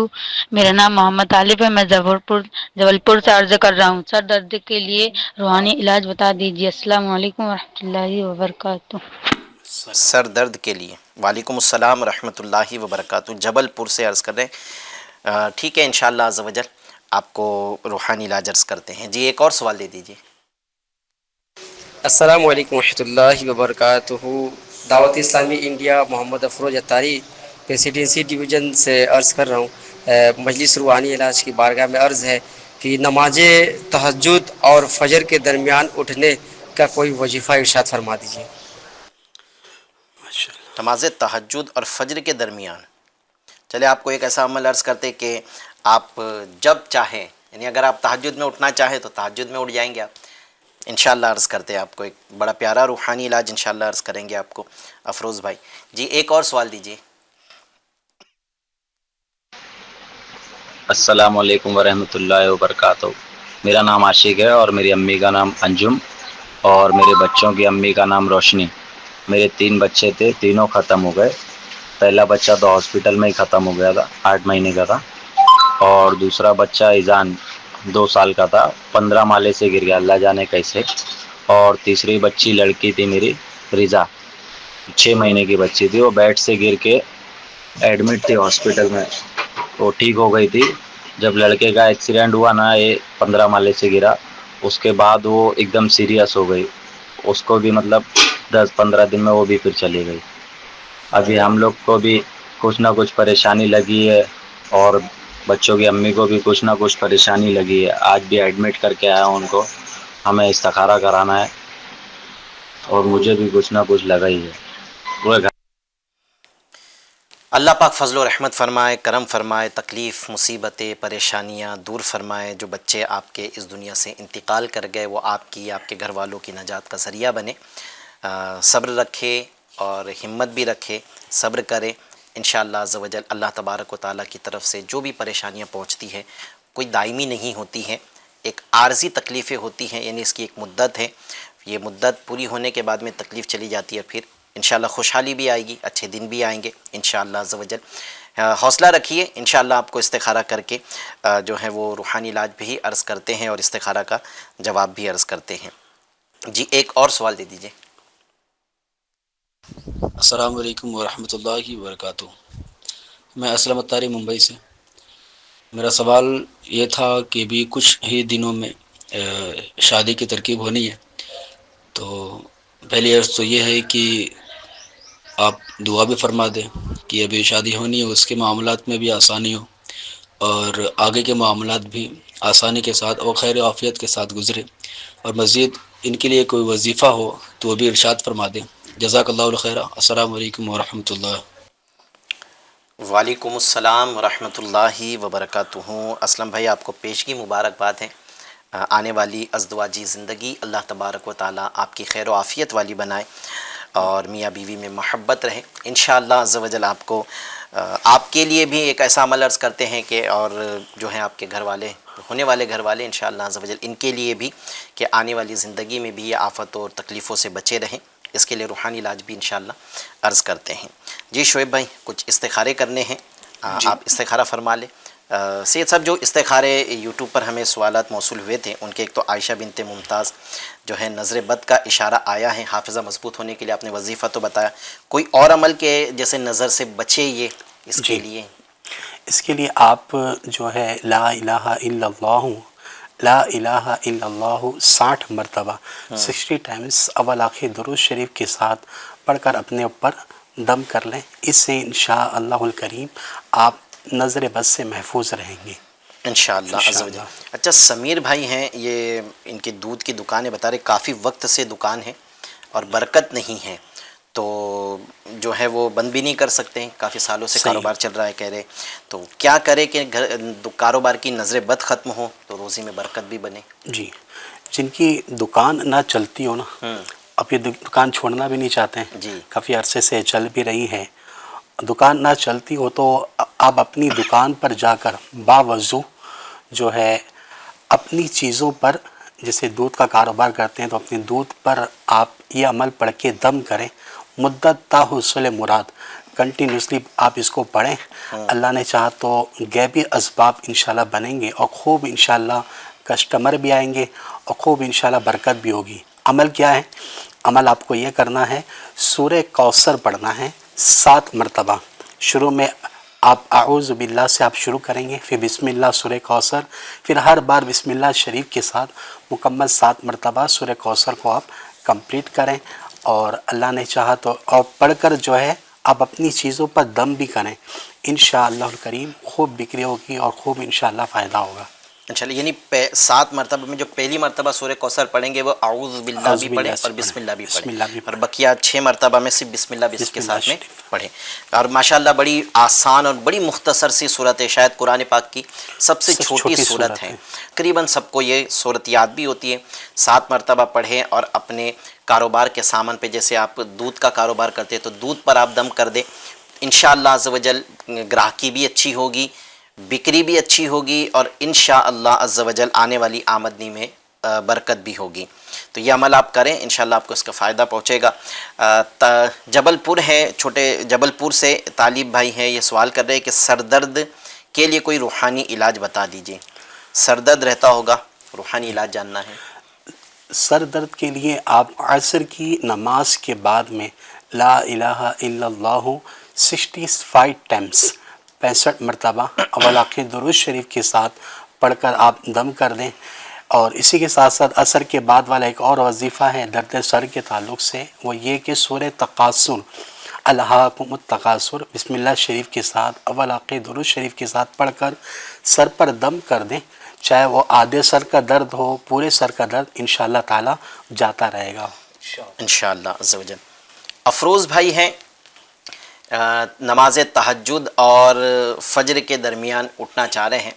میرا نام محمد طالب ہے، میں جبل پور سے عرض کر رہا ہوں، سر درد کے لیے روحانی علاج بتا دیجیے۔ السلام علیکم ورحمۃ اللہ وبرکاتہ۔ سر درد کے لیے وعلیکم السلام ورحمۃ اللہ وبرکاتہ، جبل پور سے عرض کر رہے ہیں۔ ٹھیک ہے، انشاءاللہ عز و جل آپ کو روحانی علاج عرض کرتے ہیں۔ جی ایک اور سوال دے دیجیے۔ السلام علیکم ورحمۃ اللہ وبرکاتہ، دعوت اسلامی انڈیا محمد افروز اتاری پریسیڈنسی ڈویژن سے عرض کر رہا ہوں، مجلس روحانی علاج کی بارگاہ میں عرض ہے کہ نماز تہجد اور فجر کے درمیان اٹھنے کا کوئی وظیفہ ارشاد فرما دیجیے۔ نماز تہجد اور فجر کے درمیان، چلے آپ کو ایک ایسا عمل عرض کرتے کہ آپ جب چاہیں، یعنی اگر آپ تہجد میں اٹھنا چاہیں تو تہجد میں اٹھ جائیں گے آپ، انشاءاللہ عرض کرتے ہیں آپ کو ایک بڑا پیارا روحانی علاج انشاءاللہ عرض کریں گے آپ کو افروز بھائی۔ جی ایک اور سوال دیجیے۔ السلام علیکم ورحمۃ اللہ وبرکاتہ، میرا نام عاشق ہے اور میری امی کا نام انجم، اور میرے بچوں کی امی کا نام روشنی۔ میرے 3 بچے تھے، تینوں ختم ہو گئے، پہلا بچہ تو ہاسپٹل میں ہی ختم ہو گیا تھا، 8 مہینے کا تھا، اور دوسرا بچہ ایزان 2 سال کا تھا، 15 مالے سے گر گیا، اللہ جانے کیسے، اور تیسری بچی لڑکی تھی میری رضا، 6 مہینے کی بچی تھی، وہ بیڈ سے گر کے ایڈمٹ تھی ہاسپٹل میں، وہ ٹھیک ہو گئی تھی۔ جب لڑکے کا ایکسیڈنٹ ہوا نا، یہ 15 مالے سے گرا، اس کے بعد وہ ایک دم سیریس ہو گئی، اس کو بھی مطلب 10-15 دن میں وہ بھی پھر چلی گئی۔ ابھی ہم لوگ کو بھی کچھ نہ کچھ پریشانی لگی ہے، اور بچوں کی امی کو بھی کچھ نہ کچھ پریشانی لگی ہے، آج بھی ایڈمٹ کر کے آیا ہوں ان کو، ہمیں استخارہ کرانا ہے، اور مجھے بھی کچھ نہ کچھ لگا ہی ہے۔ اللہ پاک فضل و رحمت فرمائے، کرم فرمائے، تکلیف مصیبتیں پریشانیاں دور فرمائے، جو بچے آپ کے اس دنیا سے انتقال کر گئے وہ آپ کی، آپ کے گھر والوں کی نجات کا ذریعہ بنے۔ صبر رکھے اور ہمت بھی رکھے، صبر کرے، انشاءاللہ عز و جل اللہ تبارک و تعالیٰ کی طرف سے جو بھی پریشانیاں پہنچتی ہے کوئی دائمی نہیں ہوتی ہے، ایک عارضی تکلیفیں ہوتی ہیں، یعنی اس کی ایک مدت ہے، یہ مدت پوری ہونے کے بعد میں تکلیف چلی جاتی ہے، پھر انشاءاللہ خوشحالی بھی آئے گی، اچھے دن بھی آئیں گے انشاءاللہ عز و جل۔ حوصلہ رکھیے، انشاءاللہ آپ کو استخارہ کر کے جو ہے وہ روحانی علاج بھی عرض کرتے ہیں اور استخارہ کا جواب بھی عرض کرتے ہیں۔ جی ایک اور سوال دے دیجئے۔ السلام علیکم ورحمۃ اللہ وبرکاتہ۔ میں اسلم اتاری ممبئی سے۔ میرا سوال یہ تھا کہ بھی کچھ ہی دنوں میں شادی کی ترکیب ہونی ہے، تو پہلی عرض تو یہ ہے کہ آپ دعا بھی فرما دیں کہ ابھی شادی ہونی ہے، اس کے معاملات میں بھی آسانی ہو اور آگے کے معاملات بھی آسانی کے ساتھ اور خیر عافیت کے ساتھ گزرے، اور مزید ان کے لیے کوئی وظیفہ ہو تو وہ بھی ارشاد فرما دیں۔ جزاک اللہ الخیر۔ السلام علیکم ورحمۃ اللہ۔ وعلیکم السلام ورحمۃ اللہ وبرکاتہ۔ اسلم بھائی آپ کو پیشگی مبارکباد ہے، آنے والی ازدواجی زندگی اللہ تبارک و تعالیٰ آپ کی خیر و عافیت والی بنائے اور میاں بیوی میں محبت رہے انشاءاللہ عز و جل۔ آپ کو آپ کے لیے بھی ایک ایسا عمل عرض کرتے ہیں کہ اور جو ہیں آپ کے گھر والے ہونے والے گھر والے انشاءاللہ عز و جل ان کے لیے بھی کہ آنے والی زندگی میں بھی یہ آفتوں اور تکلیفوں سے بچے رہیں، اس کے لیے روحانی علاج بھی انشاءاللہ عرض کرتے ہیں۔ جی شعیب بھائی کچھ استخارے کرنے ہیں، آپ استخارہ فرما لیں۔ سید صاحب جو استخارے یوٹیوب پر ہمیں سوالات موصول ہوئے تھے ان کے ایک تو عائشہ بنت ممتاز جو ہے نظر بد کا اشارہ آیا ہے، حافظہ مضبوط ہونے کے لیے آپ نے وظیفہ تو بتایا، کوئی اور عمل کے جیسے نظر سے بچے یہ اس کے لیے؟ اس کے لیے آپ جو ہے لا الہ الا اللہ، لا الہ الا اللہ 60 مرتبہ 60 ٹائمز اول آخر درود شریف کے ساتھ پڑھ کر اپنے اوپر دم کر لیں، اس سے انشاءاللہ الکریم آپ نظر بد سے محفوظ رہیں گے انشاءاللہ عز و جل۔ اچھا سمیر بھائی ہیں، یہ ان کی دودھ کی دکانیں بتا رہے کافی وقت سے دکان ہے اور برکت نہیں ہے، تو جو ہے وہ بند بھی نہیں کر سکتے ہیں، کافی سالوں سے کاروبار چل رہا ہے کہہ رہے، تو کیا کرے کہ کاروبار کی نظر بد ختم ہو تو روزی میں برکت بھی بنے؟ جی جن کی دکان نہ چلتی ہو نا، اب یہ دکان چھوڑنا بھی نہیں چاہتے ہیں، کافی عرصے سے چل بھی رہی ہے، دکان نہ چلتی ہو تو آپ اپنی دکان پر جا کر باوضو جو ہے اپنی چیزوں پر، جیسے دودھ کا کاروبار کرتے ہیں تو اپنے دودھ پر آپ یہ عمل پڑھ کے دم کریں، مدت تا حصول مراد، کنٹینیوسلی آپ اس کو پڑھیں، اللہ نے چاہا تو غیبی اسباب انشاءاللہ بنیں گے اور خوب انشاءاللہ کسٹمر بھی آئیں گے اور خوب انشاءاللہ برکت بھی ہوگی۔ عمل کیا ہے؟ عمل آپ کو یہ کرنا ہے، سورہ کوثر پڑھنا ہے 7 مرتبہ۔ شروع میں آپ اعوذ باللہ سے آپ شروع کریں گے، پھر بسم اللہ سورہ کوثر، پھر ہر بار بسم اللہ شریف کے ساتھ مکمل 7 مرتبہ سورہ کوثر کو آپ کمپلیٹ کریں، اور اللہ نے چاہا تو اور پڑھ کر جو ہے آپ اپنی چیزوں پر دم بھی کریں، انشاءاللہ الکریم خوب بکری ہوگی اور خوب انشاءاللہ فائدہ ہوگا انشاءاللہ۔ یعنی 7 مرتبہ میں جو پہلی مرتبہ سورہ کوثر پڑھیں گے وہ اعوذ باللہ بھی پڑھیں اور بسم اللہ بھی پڑھیں، اور بقیہ 6 مرتبہ میں صرف بسم اللہ بھی اس کے ساتھ میں پڑھیں، اور ماشاءاللہ بڑی آسان اور بڑی مختصر سی صورت ہے، شاید قرآن پاک کی سب سے چھوٹی صورت ہے، قریباً سب کو یہ صورت یاد بھی ہوتی ہے۔ 7 مرتبہ پڑھیں اور اپنے کاروبار کے سامان پہ، جیسے آپ دودھ کا کاروبار کرتے تو دودھ پر آپ دم کر دیں، انشاءاللہ عز و جل گراہکی بھی اچھی ہوگی، بکری بھی اچھی ہوگی، اور انشاءاللہ عز و جل آنے والی آمدنی میں برکت بھی ہوگی۔ تو یہ عمل آپ کریں، انشاءاللہ آپ کو اس کا فائدہ پہنچے گا۔ جبل پور ہے، چھوٹے جبل پور سے طالب بھائی ہیں، یہ سوال کر رہے ہیں کہ سر درد کے لیے کوئی روحانی علاج بتا دیجئے، سر درد رہتا ہوگا، روحانی علاج جاننا ہے۔ سر درد کے لیے آپ عصر کی نماز کے بعد میں لا الہ الا اللہ 65 ٹائمز 65 مرتبہ اول آخر درود شریف کے ساتھ پڑھ کر آپ دم کر دیں، اور اسی کے ساتھ ساتھ عصر کے بعد والا ایک اور وظیفہ ہے درد سر کے تعلق سے، وہ یہ کہ سورہ تکاثر الہاکم التکاثر بسم اللہ شریف کے ساتھ اول آخر درود شریف کے ساتھ پڑھ کر سر پر دم کر دیں، چاہے وہ آدھے سر کا درد ہو پورے سر کا درد انشاءاللہ تعالی جاتا رہے گا انشاءاللہ عز و جل۔ افروز بھائی ہیں، نماز تہجد اور فجر کے درمیان اٹھنا چاہ رہے ہیں،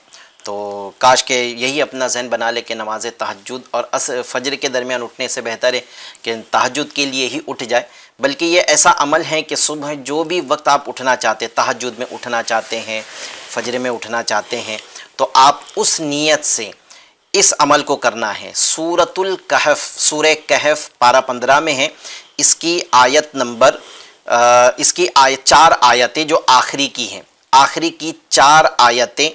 تو کاش کہ یہی اپنا ذہن بنا لے کہ نماز تہجد اور فجر کے درمیان اٹھنے سے بہتر ہے کہ تہجد کے لیے ہی اٹھ جائے، بلکہ یہ ایسا عمل ہے کہ صبح جو بھی وقت آپ اٹھنا چاہتے ہیں، تہجد میں اٹھنا چاہتے ہیں، فجر میں اٹھنا چاہتے ہیں، تو آپ اس نیت سے اس عمل کو کرنا ہے۔ سورۃ الکہف، سورہ کہف پارہ 15 میں ہے، اس کی آیت نمبر اس کی 4 آیتیں جو آخری کی ہیں، آخری کی 4 آیتیں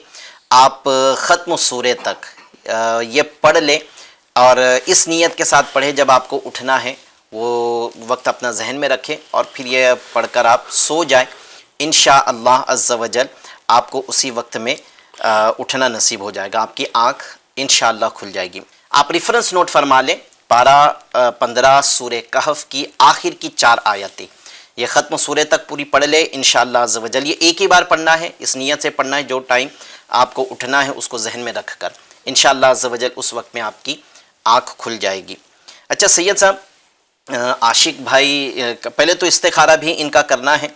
آپ ختم سورہ تک یہ پڑھ لیں، اور اس نیت کے ساتھ پڑھیں جب آپ کو اٹھنا ہے وہ وقت اپنا ذہن میں رکھیں اور پھر یہ پڑھ کر آپ سو جائیں، انشاءاللہ عز و جل آپ کو اسی وقت میں اٹھنا نصیب ہو جائے گا، آپ کی آنکھ انشاءاللہ کھل جائے گی۔ آپ ریفرنس نوٹ فرما لیں، پارہ 15 سورہ کہف کی آخر کی 4 آیتیں، یہ ختم سورہ تک پوری پڑھ لے انشاءاللہ عز و جل۔ یہ ایک ہی بار پڑھنا ہے، اس نیت سے پڑھنا ہے، جو ٹائم آپ کو اٹھنا ہے اس کو ذہن میں رکھ کر، انشاءاللہ عز و جل اس وقت میں آپ کی آنکھ کھل جائے گی۔ اچھا سید صاحب، عاشق بھائی، پہلے تو استخارہ بھی ان کا کرنا ہے،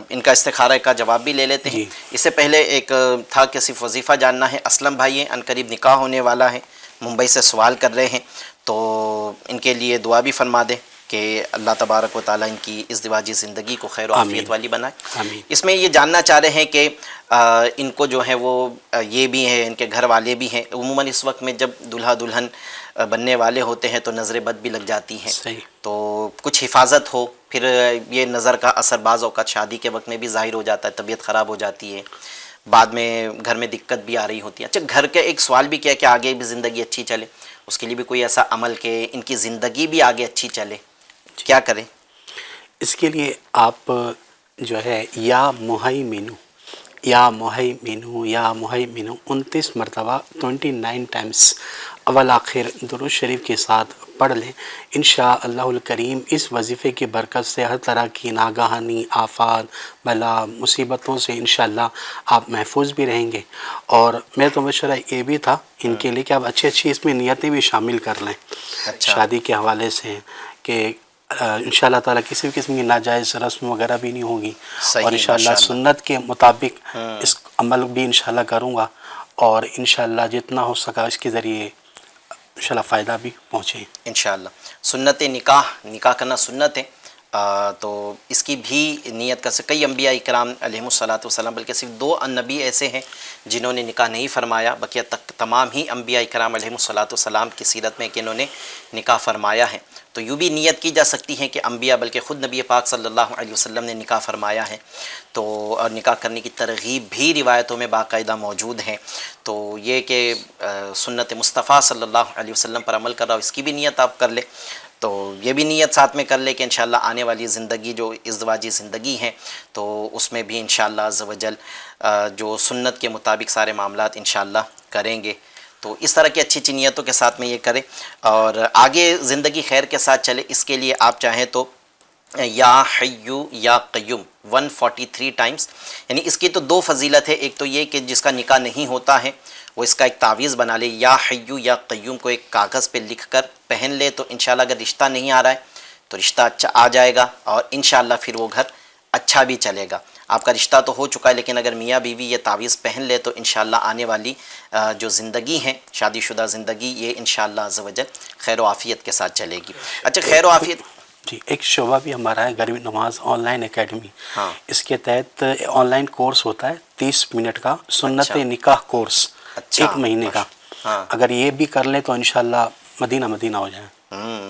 ان کا استخارہ کا جواب بھی لے لیتے ہیں۔ اس سے پہلے ایک تھا کہ صرف وظیفہ جاننا ہے، اسلم بھائی ہیں، عنقریب نکاح ہونے والا ہے، ممبئی سے سوال کر رہے ہیں، تو ان کے لیے دعا بھی فرما دیں کہ اللہ تبارک و تعالیٰ ان کی ازدواجی زندگی کو خیر و عافیت والی بنائے۔ اس میں یہ جاننا چاہ رہے ہیں کہ ان کو جو ہے وہ یہ بھی ہے، ان کے گھر والے بھی ہیں، عموماً اس وقت میں جب دلہا دلہن بننے والے ہوتے ہیں تو نظر بد بھی لگ جاتی ہیں، تو کچھ حفاظت ہو، پھر یہ نظر کا اثر بعض اوقات شادی کے وقت میں بھی ظاہر ہو جاتا ہے، طبیعت خراب ہو جاتی ہے، بعد میں گھر میں دقت بھی آ رہی ہوتی ہے۔ اچھا گھر کا ایک سوال بھی کیا کہ آگے بھی زندگی اچھی چلے، اس کے لیے بھی کوئی ایسا عمل کہ ان کی زندگی بھی آگے اچھی چلے، کیا کریں؟ اس کے لیے آپ جو ہے یا مہیمنو یا مہیمنو یا مہیمنو 29 مرتبہ 29 ٹائمز اول آخر درود شریف کے ساتھ پڑھ لیں، انشاءاللہ الکریم اس وظیفے کی برکت سے ہر طرح کی ناگہانی آفات، بلا، مصیبتوں سے انشاءاللہ آپ محفوظ بھی رہیں گے۔ اور میرا تو مشورہ یہ بھی تھا ان کے لیے کہ آپ اچھی اچھی اس میں نیتیں بھی شامل کر لیں شادی کے حوالے سے، کہ انشاءاللہ تعالیٰ کسی بھی قسم کی ناجائز رسم وغیرہ بھی نہیں ہوگی، اور انشاءاللہ سنت کے مطابق اس عمل بھی انشاءاللہ کروں گا، اور انشاءاللہ جتنا ہو سکا اس کے ذریعے انشاءاللہ فائدہ بھی پہنچے انشاءاللہ۔ سنت نکاح کرنا سنت ہے، تو اس کی بھی نیت کر سکتے۔ کئی انبیاء اکرام علیہم الصلاۃ والسلام، بلکہ صرف 2 نبی ایسے ہیں جنہوں نے نکاح نہیں فرمایا، بقیہ تمام ہی انبیاء اکرام علیہم الصلاۃ والسلام کی سیرت میں کہ انہوں نے نکاح فرمایا ہے۔ تو یوں بھی نیت کی جا سکتی ہے کہ انبیاء بلکہ خود نبی پاک صلی اللہ علیہ وسلم نے نکاح فرمایا ہے، تو اور نکاح کرنے کی ترغیب بھی روایتوں میں باقاعدہ موجود ہیں۔ تو یہ کہ سنت مصطفیٰ صلی اللہ علیہ وسلم پر عمل کر رہا ہو، اس کی بھی نیت آپ کر لیں، تو یہ بھی نیت ساتھ میں کر لے کہ انشاءاللہ آنے والی زندگی جو ازدواجی زندگی ہے تو اس میں بھی انشاءاللہ عز و جل جو سنت کے مطابق سارے معاملات انشاءاللہ کریں گے۔ تو اس طرح کی اچھی اچھی نیتوں کے ساتھ میں یہ کریں، اور آگے زندگی خیر کے ساتھ چلے۔ اس کے لیے آپ چاہیں تو یا حیو یا قیوم 143 ٹائمز، یعنی اس کی تو 2 فضیلت ہے، ایک تو یہ کہ جس کا نکاح نہیں ہوتا ہے وہ اس کا ایک تعویذ بنا لے، یا حیو یا قیوم کو ایک کاغذ پہ لکھ کر پہن لے، تو انشاءاللہ اگر رشتہ نہیں آ رہا ہے تو رشتہ اچھا آ جائے گا، اور انشاءاللہ پھر وہ گھر اچھا بھی چلے گا۔ آپ کا رشتہ تو ہو چکا ہے، لیکن اگر میاں بیوی یہ تعویذ پہن لے تو انشاءاللہ آنے والی جو زندگی ہے، شادی شدہ زندگی، یہ انشاءاللہ عز و جل خیر و عافیت کے ساتھ چلے گی۔ اچھا خیر و عافیت، جی ایک شعبہ بھی ہمارا ہے گھر نماز آن لائن اکیڈمی، اس کے تحت آن لائن کورس ہوتا ہے 30 منٹ کا، سنت نکاح کورس 1 مہینے کا، اگر یہ بھی کر لیں تو انشاءاللہ مدینہ مدینہ ہو جائیں۔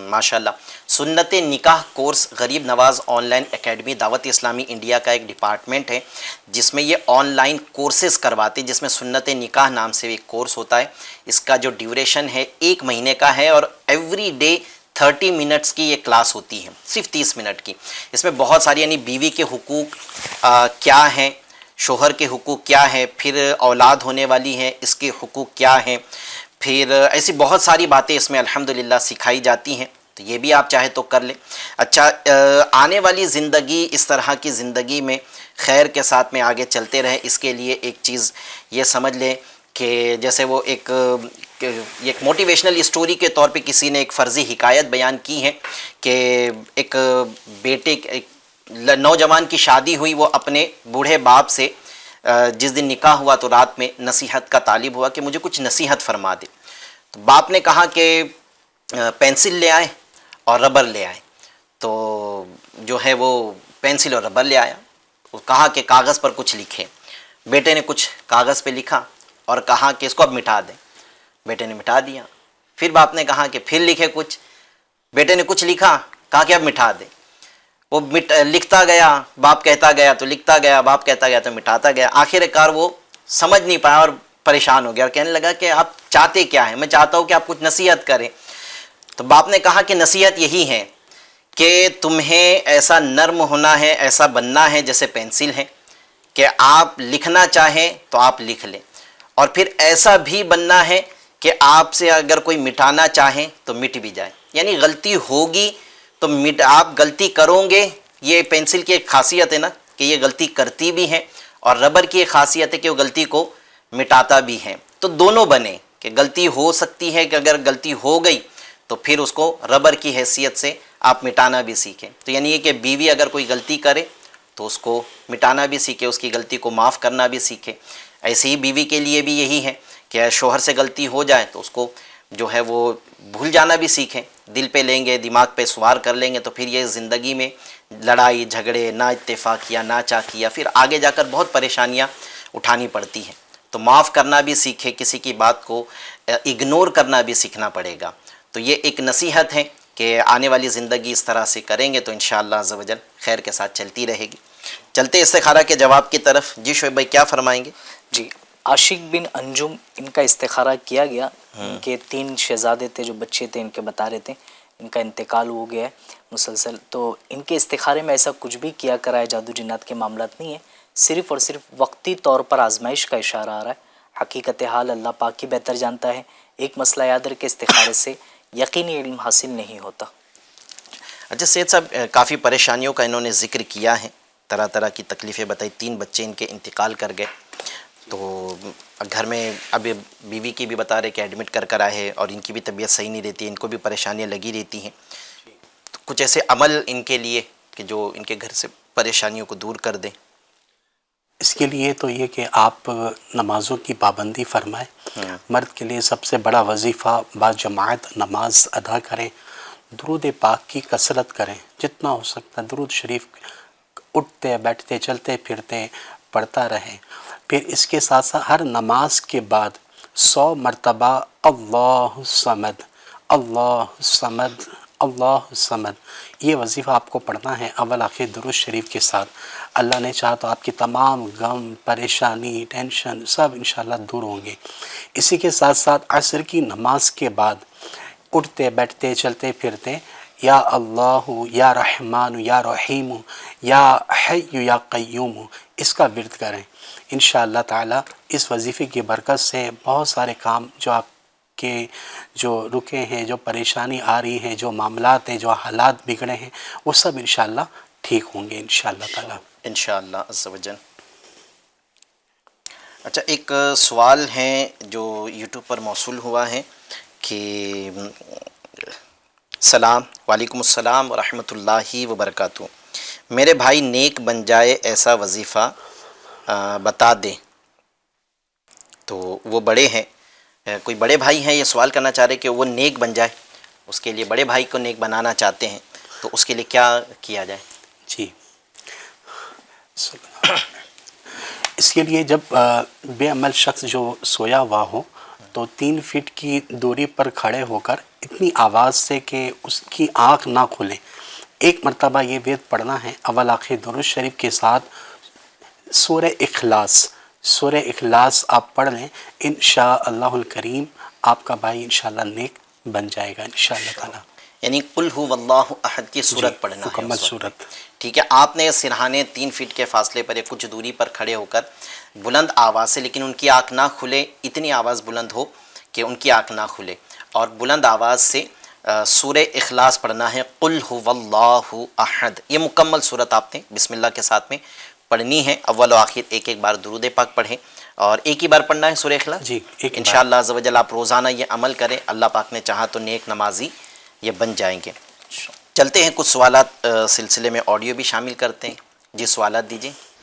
ماشاءاللہ۔ سنت نکاح کورس غریب نواز آن لائن اکیڈمی دعوت اسلامی انڈیا کا ایک ڈپارٹمنٹ ہے جس میں یہ آن لائن کورسز کرواتے، جس میں سنت نکاح نام سے ایک کورس ہوتا ہے۔ اس کا جو ڈیوریشن ہے 1 مہینے کا ہے، اور ایوری ڈے 30 منٹس کی یہ کلاس ہوتی ہے، صرف 30 منٹ کی۔ اس میں بہت ساری یعنی بیوی کے حقوق کیا ہیں، شوہر کے حقوق کیا ہے، پھر اولاد ہونے والی ہے اس کے حقوق کیا ہیں، پھر ایسی بہت ساری باتیں اس میں الحمدللہ سکھائی جاتی ہیں، تو یہ بھی آپ چاہے تو کر لیں۔ اچھا آنے والی زندگی اس طرح کی زندگی میں خیر کے ساتھ میں آگے چلتے رہے، اس کے لیے ایک چیز یہ سمجھ لیں کہ جیسے وہ ایک موٹیویشنل اسٹوری کے طور پہ کسی نے ایک فرضی حکایت بیان کی ہے کہ ایک بیٹے ایک نوجوان کی شادی ہوئی، وہ اپنے بوڑھے باپ سے جس دن نکاح ہوا تو رات میں نصیحت کا طالب ہوا کہ مجھے کچھ نصیحت فرما دے. تو باپ نے کہا کہ پینسل لے آئے اور ربر لے آئے. تو جو ہے وہ پینسل اور ربر لے آیا. وہ کہا کہ کاغذ پر کچھ لکھے. بیٹے نے کچھ کاغذ پہ لکھا اور کہا کہ اس کو اب مٹا دیں. بیٹے نے مٹا دیا. پھر باپ نے کہا کہ پھر لکھے کچھ. بیٹے نے کچھ لکھا, کہا کہ اب مٹا دیں. وہ لکھتا گیا, باپ کہتا گیا تو لکھتا گیا, باپ کہتا گیا تو مٹاتا گیا. آخر کار وہ سمجھ نہیں پایا اور پریشان ہو گیا اور کہنے لگا کہ آپ چاہتے کیا ہیں؟ میں چاہتا ہوں کہ آپ کچھ نصیحت کریں. تو باپ نے کہا کہ نصیحت یہی ہے کہ تمہیں ایسا نرم ہونا ہے, ایسا بننا ہے جیسے پینسل ہے کہ آپ لکھنا چاہیں تو آپ لکھ لیں, اور پھر ایسا بھی بننا ہے کہ آپ سے اگر کوئی مٹانا چاہیں تو مٹ بھی جائے. یعنی غلطی ہوگی تو آپ غلطی کرو گے. یہ پینسل کی ایک خاصیت ہے نا کہ یہ غلطی کرتی بھی ہے, اور ربر کی ایک خاصیت ہے کہ وہ غلطی کو مٹاتا بھی ہے. تو دونوں بنے کہ غلطی ہو سکتی ہے کہ اگر غلطی ہو گئی تو پھر اس کو ربر کی حیثیت سے آپ مٹانا بھی سیکھیں. تو یعنی یہ کہ بیوی اگر کوئی غلطی کرے تو اس کو مٹانا بھی سیکھے, اس کی غلطی کو معاف کرنا بھی سیکھے. ایسے ہی بیوی کے لیے بھی یہی ہے کہ شوہر سے غلطی ہو جائے تو اس کو جو ہے وہ بھول جانا بھی سیکھیں. دل پہ لیں گے, دماغ پہ سوار کر لیں گے تو پھر یہ زندگی میں لڑائی جھگڑے, نا اتفاقیاں, نا چاکیاں, پھر آگے جا کر بہت پریشانیاں اٹھانی پڑتی ہیں. تو معاف کرنا بھی سیکھے, کسی کی بات کو اگنور کرنا بھی سیکھنا پڑے گا. تو یہ ایک نصیحت ہے کہ آنے والی زندگی اس طرح سے کریں گے تو انشاءاللہ عز و جل خیر کے ساتھ چلتی رہے گی. چلتے استخارہ کے جواب کی طرف. جی شعیب بھائی کیا فرمائیں گے؟ جی, عاشق بن انجم ان کا استخارہ کیا گیا. ان کے 3 شہزادے تھے, جو بچے تھے ان کے بتا رہے تھے, ان کا انتقال ہو گیا ہے مسلسل. تو ان کے استخارے میں ایسا کچھ بھی کیا کرا ہے جادو جنات کے معاملات نہیں ہے, صرف اور صرف وقتی طور پر آزمائش کا اشارہ آ رہا ہے. حقیقت حال اللہ پاک ہی بہتر جانتا ہے. ایک مسئلہ یاد رکھ کے استخارے سے یقینی علم حاصل نہیں ہوتا. اچھا سید صاحب, کافی پریشانیوں کا انہوں نے ذکر کیا ہے, طرح طرح کی تکلیفیں بتائی. 3 بچے ان کے انتقال کر گئے. تو گھر میں اب بیوی کی بھی بتا رہے کہ ایڈمٹ کر آئے اور ان کی بھی طبیعت صحیح نہیں رہتی, ان کو بھی پریشانیاں لگی رہتی ہیں. تو کچھ ایسے عمل ان کے لیے کہ جو ان کے گھر سے پریشانیوں کو دور کر دیں. اس کے لیے تو یہ کہ آپ نمازوں کی پابندی فرمائیں. مرد کے لیے سب سے بڑا وظیفہ باجماعت نماز ادا کریں. درود پاک کی کثرت کریں جتنا ہو سکتا ہے. درود شریف اٹھتے بیٹھتے چلتے پھرتے پڑھتا رہیں. پھر اس کے ساتھ ساتھ ہر نماز کے بعد 100 مرتبہ اللہ صمد اللہ صمد اللہ صمد یہ وظیفہ آپ کو پڑھنا ہے اول آخر درود شریف کے ساتھ. اللہ نے چاہا تو آپ کی تمام غم پریشانی ٹینشن سب انشاءاللہ دور ہوں گے. اسی کے ساتھ ساتھ عصر کی نماز کے بعد اٹھتے بیٹھتے چلتے پھرتے یا اللہ یا رحمان یا رحیم یا حی یا قیوم اس کا ورد کریں. انشاءاللہ تعالی اس وظیفے کی برکت سے بہت سارے کام جو آپ کے جو رکے ہیں, جو پریشانی آ رہی ہیں, جو معاملات ہیں, جو حالات بگڑے ہیں, وہ سب انشاءاللہ ٹھیک ہوں گے انشاءاللہ تعالی. انشاءاللہ عز و جل. اچھا ایک سوال ہے جو یوٹیوب پر موصول ہوا ہے کہ سلام, وعلیکم السلام ورحمۃ اللہ وبرکاتہ. میرے بھائی نیک بن جائے ایسا وظیفہ بتا دیں. تو وہ بڑے ہیں, کوئی بڑے بھائی ہیں, یہ سوال کرنا چاہ رہے کہ وہ نیک بن جائے, اس کے لیے بڑے بھائی کو نیک بنانا چاہتے ہیں, تو اس کے لیے کیا کیا جائے؟ جی اس کے لیے جب بے عمل شخص جو سویا ہوا ہو تو 3 فٹ کی دوری پر کھڑے ہو کر اتنی آواز سے کہ اس کی آنکھ نہ کھلے 1 مرتبہ یہ وید پڑھنا ہے اول آخر درود شریف کے ساتھ. سورہ اخلاص آپ پڑھ لیں, انشاءاللہ الکریم آپ کا بھائی انشاءاللہ نیک بن جائے گا انشاءاللہ تعالی. یعنی قل هو اللہ احد کی صورت پڑھنا ہے مکمل صورت. ٹھیک ہے. آپ نے سرہانے 3 فٹ کے فاصلے پر یا کچھ دوری پر کھڑے ہو کر بلند آواز سے, لیکن ان کی آنکھ نہ کھلے, اتنی آواز بلند ہو کہ ان کی آنکھ نہ کھلے, اور بلند آواز سے سورہ اخلاص پڑھنا ہے قل هو اللہ احد. یہ مکمل صورت آپ نے بسم اللہ کے ساتھ میں پڑھنی ہے. اول و آخر ایک بار درود پاک پڑھیں اور ایک ہی بار پڑھنا ہے سورہ اخلاص. جی انشاءاللہ عز و جل آپ روزانہ یہ عمل کریں, اللہ پاک نے چاہا تو نیک نمازی یہ بن جائیں گے. چلتے ہیں کچھ سوالات سلسلے میں آڈیو بھی شامل کرتے ہیں. جی سوالات دیجیے.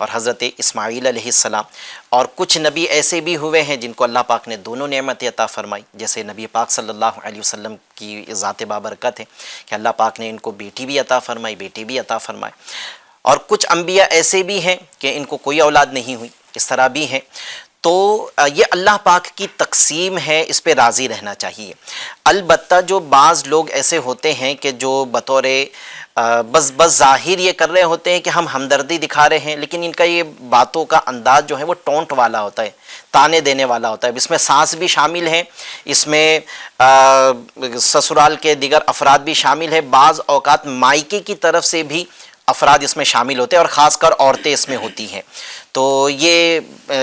اور حضرت اسماعیل علیہ السلام، اور کچھ نبی ایسے بھی ہوئے ہیں جن کو اللہ پاک نے دونوں نعمتیں عطا فرمائی، جیسے نبی پاک صلی اللہ علیہ وسلم کی ذات بابرکت ہے کہ اللہ پاک نے ان کو بیٹی بھی عطا فرمائی، بیٹی بھی عطا فرمائے، اور کچھ انبیاء ایسے بھی ہیں کہ ان کو کوئی اولاد نہیں ہوئی، اس طرح بھی ہیں۔ تو یہ اللہ پاک کی تقسیم ہے، اس پہ راضی رہنا چاہیے۔ البتہ جو بعض لوگ ایسے ہوتے ہیں کہ جو بطور بس ظاہر یہ کر رہے ہوتے ہیں کہ ہم ہمدردی دکھا رہے ہیں، لیکن ان کا یہ باتوں کا انداز جو ہے وہ ٹونٹ والا ہوتا ہے، تانے دینے والا ہوتا ہے۔ اس میں ساس بھی شامل ہیں، اس میں سسرال کے دیگر افراد بھی شامل ہیں، بعض اوقات مائکے کی طرف سے بھی افراد اس میں شامل ہوتے ہیں، اور خاص کر عورتیں اس میں ہوتی ہیں۔ تو یہ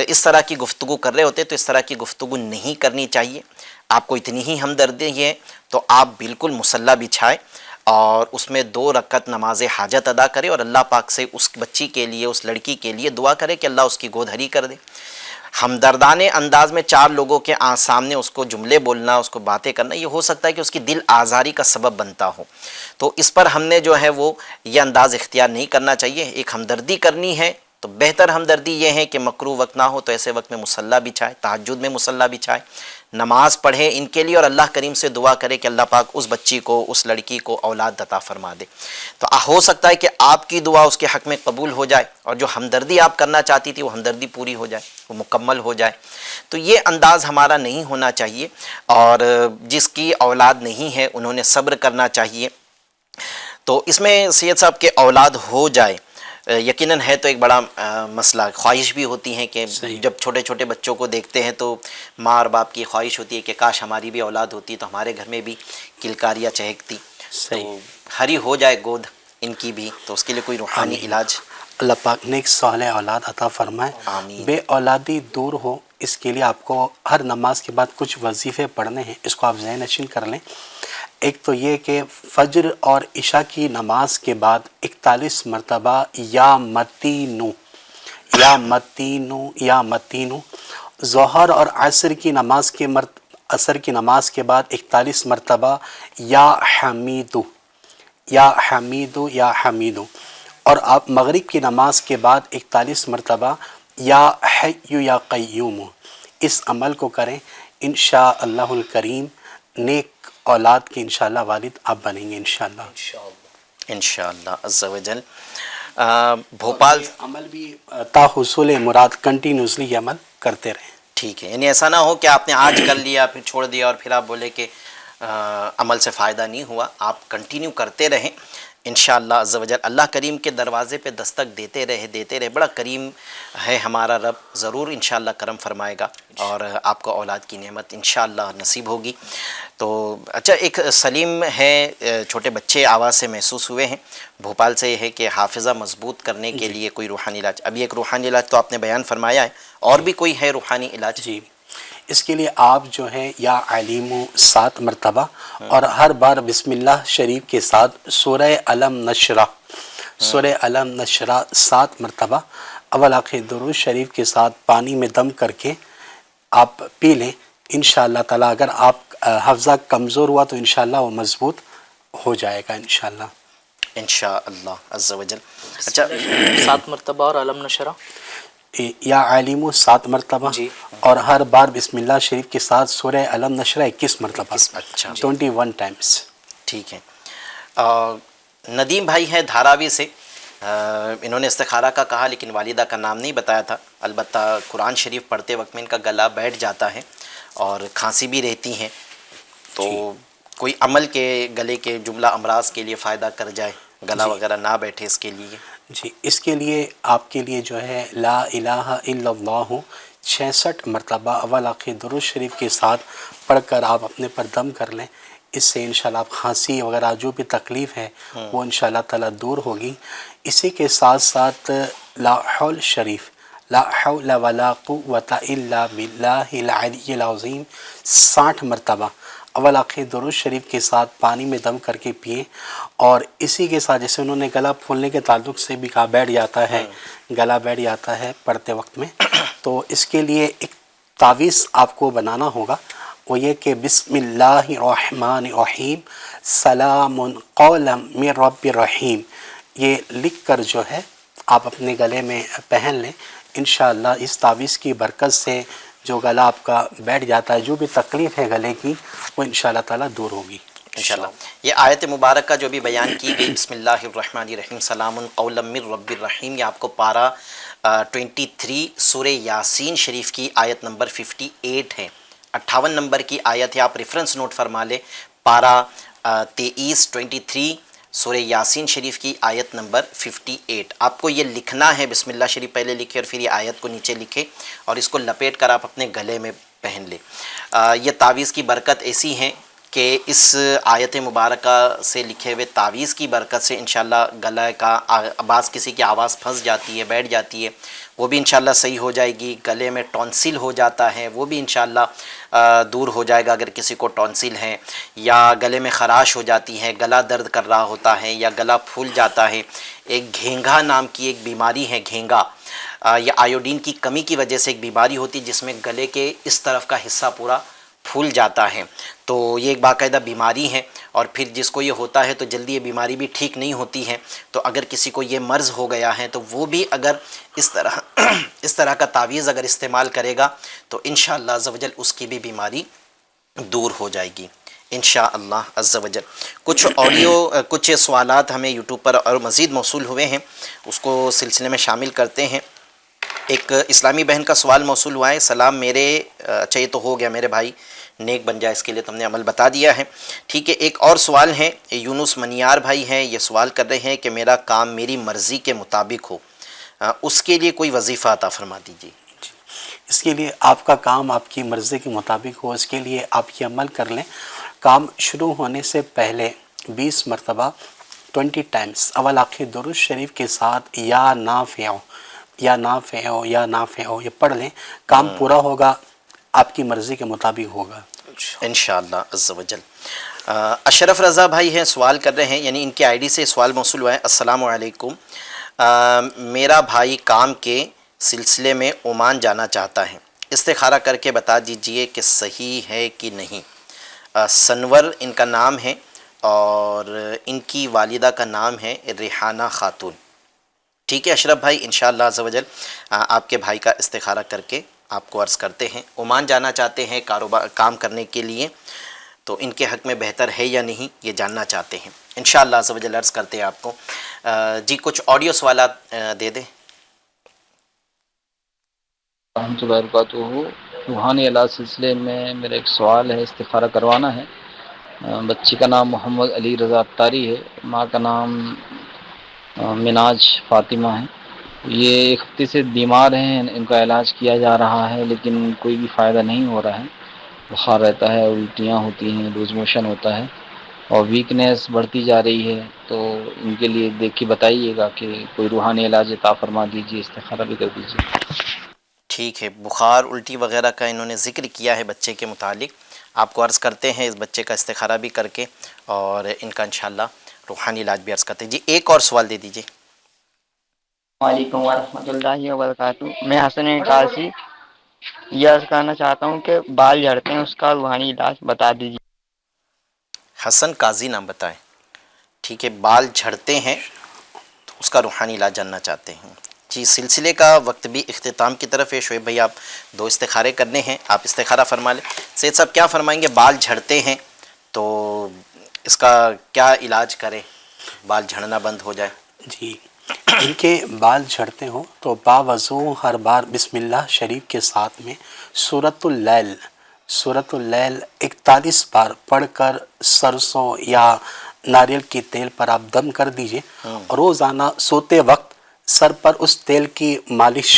اس طرح کی گفتگو کر رہے ہوتے ہیں، تو اس طرح کی گفتگو نہیں کرنی چاہیے۔ آپ کو اتنی ہی ہمدردی ہے تو آپ بالکل مصلی بچھائیں اور اس میں 2 رکعت نماز حاجت ادا کرے، اور اللہ پاک سے اس بچی کے لیے، اس لڑکی کے لیے دعا کرے کہ اللہ اس کی گود ہری کر دے۔ ہمدردانہ انداز میں 4 لوگوں کے سامنے اس کو جملے بولنا، اس کو باتیں کرنا، یہ ہو سکتا ہے کہ اس کی دل آزاری کا سبب بنتا ہو، تو اس پر ہم نے جو ہے وہ یہ انداز اختیار نہیں کرنا چاہیے۔ ایک ہمدردی کرنی ہے تو بہتر ہمدردی یہ ہے کہ مکروہ وقت نہ ہو تو ایسے وقت میں مصلی بچھائے، تہجد میں مصلی بچھائے، نماز پڑھے ان کے لیے، اور اللہ کریم سے دعا کرے کہ اللہ پاک اس بچی کو، اس لڑکی کو اولاد عطا فرما دے۔ تو ہو سکتا ہے کہ آپ کی دعا اس کے حق میں قبول ہو جائے، اور جو ہمدردی آپ کرنا چاہتی تھی وہ ہمدردی پوری ہو جائے، وہ مکمل ہو جائے۔ تو یہ انداز ہمارا نہیں ہونا چاہیے، اور جس کی اولاد نہیں ہے انہوں نے صبر کرنا چاہیے۔ تو اس میں سید صاحب کے اولاد ہو جائے یقیناً ہے تو ایک بڑا مسئلہ، خواہش بھی ہوتی ہے کہ جب چھوٹے چھوٹے بچوں کو دیکھتے ہیں تو ماں اور باپ کی خواہش ہوتی ہے کہ کاش ہماری بھی اولاد ہوتی تو ہمارے گھر میں بھی کلکاریاں چہکتی، تو ہری ہو جائے گود ان کی بھی، تو اس کے لیے کوئی روحانی علاج اللہ پاک نیک صالح اولاد عطا فرمائے۔ بے اولادی دور ہو، اس کے لیے آپ کو ہر نماز کے بعد کچھ وظیفے پڑھنے ہیں، اس کو آپ ذہن نشین کر لیں۔ ایک تو یہ کہ فجر اور عشاء کی نماز کے بعد 41 مرتبہ یا متینو یا متینو یا متینو، ظہر اور عصر کی نماز کے عصر کی نماز کے بعد 41 مرتبہ یا حمیدو یا حمیدو یا حمیدو، اور آپ مغرب کی نماز کے بعد 41 مرتبہ یا حی یا قیوم۔ اس عمل کو کریں، انشاءاللہ الکریم نیک اولاد کے انشاءاللہ والد آپ بنیں گے انشاءاللہ انشاءاللہ عز و جل۔ بھوپال عمل بھی تا حصول مراد کنٹینیوسلی یہ عمل کرتے رہیں۔ ٹھیک ہے، یعنی ایسا نہ ہو کہ آپ نے آج کر لیا پھر چھوڑ دیا اور پھر آپ بولے کہ عمل سے فائدہ نہیں ہوا، آپ کنٹینیو کرتے رہیں انشاءاللہ عز و جل۔ اللہ کریم کے دروازے پہ دستک دیتے رہے، بڑا کریم ہے ہمارا رب، ضرور انشاءاللہ کرم فرمائے گا اور آپ کو اولاد کی نعمت انشاءاللہ نصیب ہوگی۔ تو اچھا، ایک سلیم ہے، چھوٹے بچے آواز سے محسوس ہوئے ہیں، بھوپال سے یہ ہے کہ حافظہ مضبوط کرنے کے لیے کوئی روحانی علاج، ابھی ایک روحانی علاج تو آپ نے بیان فرمایا ہے، اور بھی کوئی ہے روحانی علاج؟ جی، اس کے لیے آپ جو ہے یا علیم 7 مرتبہ اور ہر بار بسم اللہ شریف کے ساتھ سورہ علم نشرہ، سورہ علم نشرہ 7 مرتبہ اول آخر درود شریف کے ساتھ پانی میں دم کر کے آپ پی لیں انشاءاللہ تعالیٰ۔ اگر آپ حفظہ کمزور ہوا تو انشاءاللہ وہ مضبوط ہو جائے گا انشاءاللہ انشاءاللہ عز و جل۔ اچھا، 7 مرتبہ اور علم نشرہ یا علیم 7 مرتبہ اور ہر بار بسم اللہ شریف کے ساتھ سورہ علم نشرہ 21 مرتبہ، اچھا 21 ٹائمز۔ ٹھیک ہے۔ ندیم بھائی ہیں دھاراوی سے، انہوں نے استخارہ کا کہا لیکن والدہ کا نام نہیں بتایا تھا، البتہ قرآن شریف پڑھتے وقت میں ان کا گلا بیٹھ جاتا ہے اور کھانسی بھی رہتی ہیں، تو کوئی عمل کے گلے کے جملہ امراض کے لیے فائدہ کر جائے، گلا وغیرہ نہ بیٹھے، اس کے لیے؟ جی، اس کے لیے آپ کے لیے جو ہے لا الہ الا اللہ 66 مرتبہ اول آخر درود شریف کے ساتھ پڑھ کر آپ اپنے پر دم کر لیں، اس سے انشاءاللہ آپ کھانسی وغیرہ جو بھی تکلیف ہے وہ انشاءاللہ تعالیٰ دور ہوگی۔ اسی کے ساتھ ساتھ لا حول شریف، لا حول ولا قوة الا باللہ العلی العظیم 60 مرتبہ اول آخر درود شریف کے ساتھ پانی میں دم کر کے پئیں، اور اسی کے ساتھ جیسے انہوں نے گلا پھولنے کے تعلق سے بھی کہا بیٹھ جاتا ہے، گلا بیٹھ جاتا ہے پڑھتے وقت میں، تو اس کے لیے ایک تعویذ آپ کو بنانا ہوگا، وہ یہ کہ بسم اللہ الرحمن الرحیم سلام قولا من رب الرحیم، یہ لکھ کر جو ہے آپ اپنے گلے میں پہن لیں، انشاءاللہ اس تعویذ کی برکت سے جو گلا آپ کا بیٹھ جاتا ہے، جو بھی تکلیف ہے گلے کی، وہ انشاءاللہ تعالیٰ دور ہوگی انشاءاللہ۔ یہ آیت مبارکہ جو بھی بیان کی گئی، بسم اللہ الرحمن الرحیم سلام قولا من رب الرحیم، یہ آپ کو پارہ 23 سورہ یاسین شریف کی آیت نمبر 58 ہے، 58 نمبر کی آیت ہے، آپ ریفرنس نوٹ فرما لیں، پارہ 23 سورہ یاسین شریف کی آیت نمبر 58۔ آپ کو یہ لکھنا ہے، بسم اللہ شریف پہلے لکھے اور پھر یہ آیت کو نیچے لکھے اور اس کو لپیٹ کر آپ اپنے گلے میں پہن لیں۔ یہ تعویذ کی برکت ایسی ہے کہ اس آیت مبارکہ سے لکھے ہوئے تعویذ کی برکت سے انشاءاللہ گلے کا بعض کسی کی آواز پھنس جاتی ہے، بیٹھ جاتی ہے، وہ بھی انشاءاللہ صحیح ہو جائے گی۔ گلے میں ٹونسل ہو جاتا ہے، وہ بھی انشاءاللہ دور ہو جائے گا اگر کسی کو ٹونسل ہے، یا گلے میں خراش ہو جاتی ہے، گلا درد کر رہا ہوتا ہے یا گلا پھول جاتا ہے۔ ایک گھینگا نام کی ایک بیماری ہے، گھینگا، یہ آیوڈین کی کمی کی وجہ سے ایک بیماری ہوتی ہے جس میں گلے کے اس طرف کا حصہ پورا پھول جاتا ہے، تو یہ ایک باقاعدہ بیماری ہے، اور پھر جس کو یہ ہوتا ہے تو جلدی یہ بیماری بھی ٹھیک نہیں ہوتی ہے۔ تو اگر کسی کو یہ مرض ہو گیا ہے تو وہ بھی اگر اس طرح کا تعویذ اگر استعمال کرے گا تو انشاءاللہ عز و جل اس کی بھی بیماری دور ہو جائے گی انشاءاللہ عز و جل۔ کچھ سوالات ہمیں یوٹیوب پر اور مزید موصول ہوئے ہیں، اس کو سلسلے میں شامل کرتے ہیں۔ ایک اسلامی بہن کا سوال موصول ہوا ہے، سلام میرے، اچھا یہ تو ہو گیا میرے بھائی، نیک بن جائے اس کے لیے تم نے عمل بتا دیا ہے، ٹھیک ہے۔ ایک اور سوال ہے، یونس منیار بھائی ہیں، یہ سوال کر رہے ہیں کہ میرا کام میری مرضی کے مطابق ہو، اس کے لیے کوئی وظیفہ عطا فرما دیجیے۔ اس کے لیے آپ کا کام آپ کی مرضی کے مطابق ہو، اس کے لیے آپ یہ عمل کر لیں، کام شروع ہونے سے پہلے 20 مرتبہ 20 ٹائمز اول آخر درود شریف کے ساتھ یا نافع یا نافع یا نافع یہ پڑھ لیں، کام پورا ہوگا، آپ کی مرضی کے مطابق ہوگا انشاءاللہ عز و جل۔ اشرف رضا بھائی ہیں، سوال کر رہے ہیں، یعنی ان کی آئی ڈی سے سوال موصول ہوا ہے، السلام علیکم، میرا بھائی کام کے سلسلے میں عمان جانا چاہتا ہے، استخارہ کر کے بتا دیجئے کہ صحیح ہے کہ نہیں۔ سنور ان کا نام ہے اور ان کی والدہ کا نام ہے ریحانہ خاتون، ٹھیک ہے اشرف بھائی، انشاءاللہ عز و جل آپ کے بھائی کا استخارہ کر کے آپ کو عرض کرتے ہیں۔ عمان جانا چاہتے ہیں کام کرنے کے لیے، تو ان کے حق میں بہتر ہے یا نہیں یہ جاننا چاہتے ہیں، انشاءاللہ عز و جل عرض کرتے ہیں آپ کو۔ جی کچھ آڈیو سوالات دے دیں۔ رحمۃ اللہ وبرکاتہ، روحانی علاج سلسلے میں میرا ایک سوال ہے، استخارہ کروانا ہے۔ بچی کا نام محمد علی رضا اتاری ہے، ماں کا نام مناج فاطمہ ہے، یہ ایک ہفتے سے بیمار ہیں، ان کا علاج کیا جا رہا ہے لیکن کوئی بھی فائدہ نہیں ہو رہا ہے، بخار رہتا ہے، الٹیاں ہوتی ہیں، لوز موشن ہوتا ہے اور ویکنیس بڑھتی جا رہی ہے، تو ان کے لیے دیکھ کے بتائیے گا کہ کوئی روحانی علاج عطا فرما دیجیے، استخارہ بھی کر دیجیے۔ ٹھیک ہے، بخار الٹی وغیرہ کا انہوں نے ذکر کیا ہے بچے کے متعلق، آپ کو عرض کرتے ہیں اس بچے کا استخارہ بھی کر کے اور ان کا انشاءاللہ روحانی علاج بھی عرض کرتے ہیں۔ جی ایک اور سوال دے دیجیے۔ وعلیکم ورحمۃ اللہ وبرکاتہ، میں حسن قاضی یہ عرض کرنا چاہتا ہوں کہ بال جھڑتے ہیں، اس کا روحانی علاج بتا دیجیے۔ حسن قاضی نام بتائیں، ٹھیک ہے، بال جھڑتے ہیں تو اس کا روحانی علاج جاننا چاہتے ہیں۔ جی سلسلے کا وقت بھی اختتام کی طرف ہے، شعیب بھائی آپ 2 استخارے کرنے ہیں، آپ استخارہ فرما لیں۔ سید صاحب کیا فرمائیں گے، بال جھڑتے ہیں تو اس کا کیا علاج کریں، بال جھڑنا بند ہو جائے؟ جی ان کے بال جھڑتے ہوں تو باوضو ہر بار بسم اللہ شریف کے ساتھ میں سورۃ اللیل 41 بار پڑھ کر سرسوں یا ناریل کی تیل پر آپ دم کر دیجئے، روزانہ سوتے وقت سر پر اس تیل کی مالش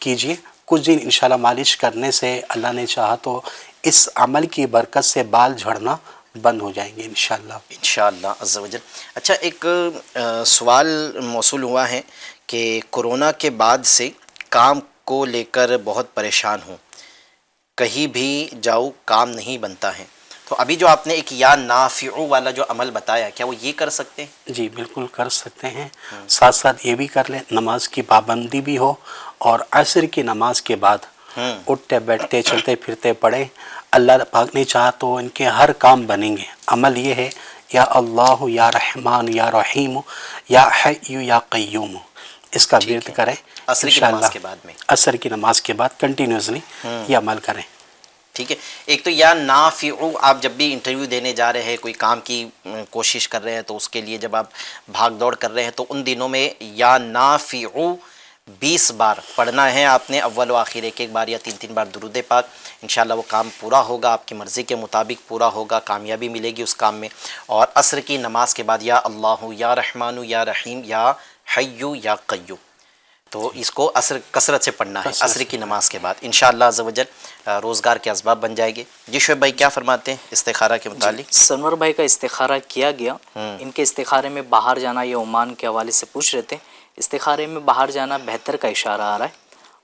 کیجئے، کچھ دن انشاءاللہ مالش کرنے سے اللہ نے چاہا تو اس عمل کی برکت سے بال جھڑنا بند ہو جائیں گے انشاءاللہ عز و جل۔ اچھا ایک سوال موصول ہوا ہے کہ کورونا کے بعد سے کام کو لے کر بہت پریشان ہوں، کہیں بھی جاؤ کام نہیں بنتا ہے، تو ابھی جو آپ نے ایک یا نافع والا جو عمل بتایا کیا وہ یہ کر سکتے ہیں؟ جی بالکل کر سکتے ہیں، ساتھ ساتھ یہ بھی کر لیں نماز کی پابندی بھی ہو اور عصر کی نماز کے بعد اٹھتے بیٹھتے چلتے پھرتے پڑھیں، اللہ پاک نے چاہا تو ان کے ہر کام بنیں گے۔ عمل یہ ہے یا اللہ یا رحمان یا رحیم یا حی یا قیوم، اس کا ورد کریں عصر کی نماز کے بعد میں، عصر کی نماز کے بعد کنٹینیوسلی یہ عمل کریں. ٹھیک ہے. ایک تو یا نافع، آپ جب بھی انٹرویو دینے جا رہے ہیں، کوئی کام کی کوشش کر رہے ہیں، تو اس کے لیے جب آپ بھاگ دوڑ کر رہے ہیں تو ان دنوں میں یا نافع 20 بار پڑھنا ہے آپ نے، اول و آخر ایک بار یا 3 بار درود پاک. انشاءاللہ وہ کام پورا ہوگا، آپ کی مرضی کے مطابق پورا ہوگا، کامیابی ملے گی اس کام میں. اور عصر کی نماز کے بعد یا اللہ یا رحمان یا رحیم یا حی یا قیوم، تو اس کو عصر کثرت سے پڑھنا ہے عصر کی نماز کے بعد. انشاءاللہ عز و جل روزگار کے اسباب بن جائے گے. جی شعیب بھائی کیا فرماتے ہیں استخارہ کے متعلق؟ سنور بھائی کا استخارہ کیا گیا. ان کے استخارے میں باہر جانا، یہ عمان کے حوالے سے پوچھ رہے تھے. استخارے میں باہر جانا بہتر کا اشارہ آ رہا ہے.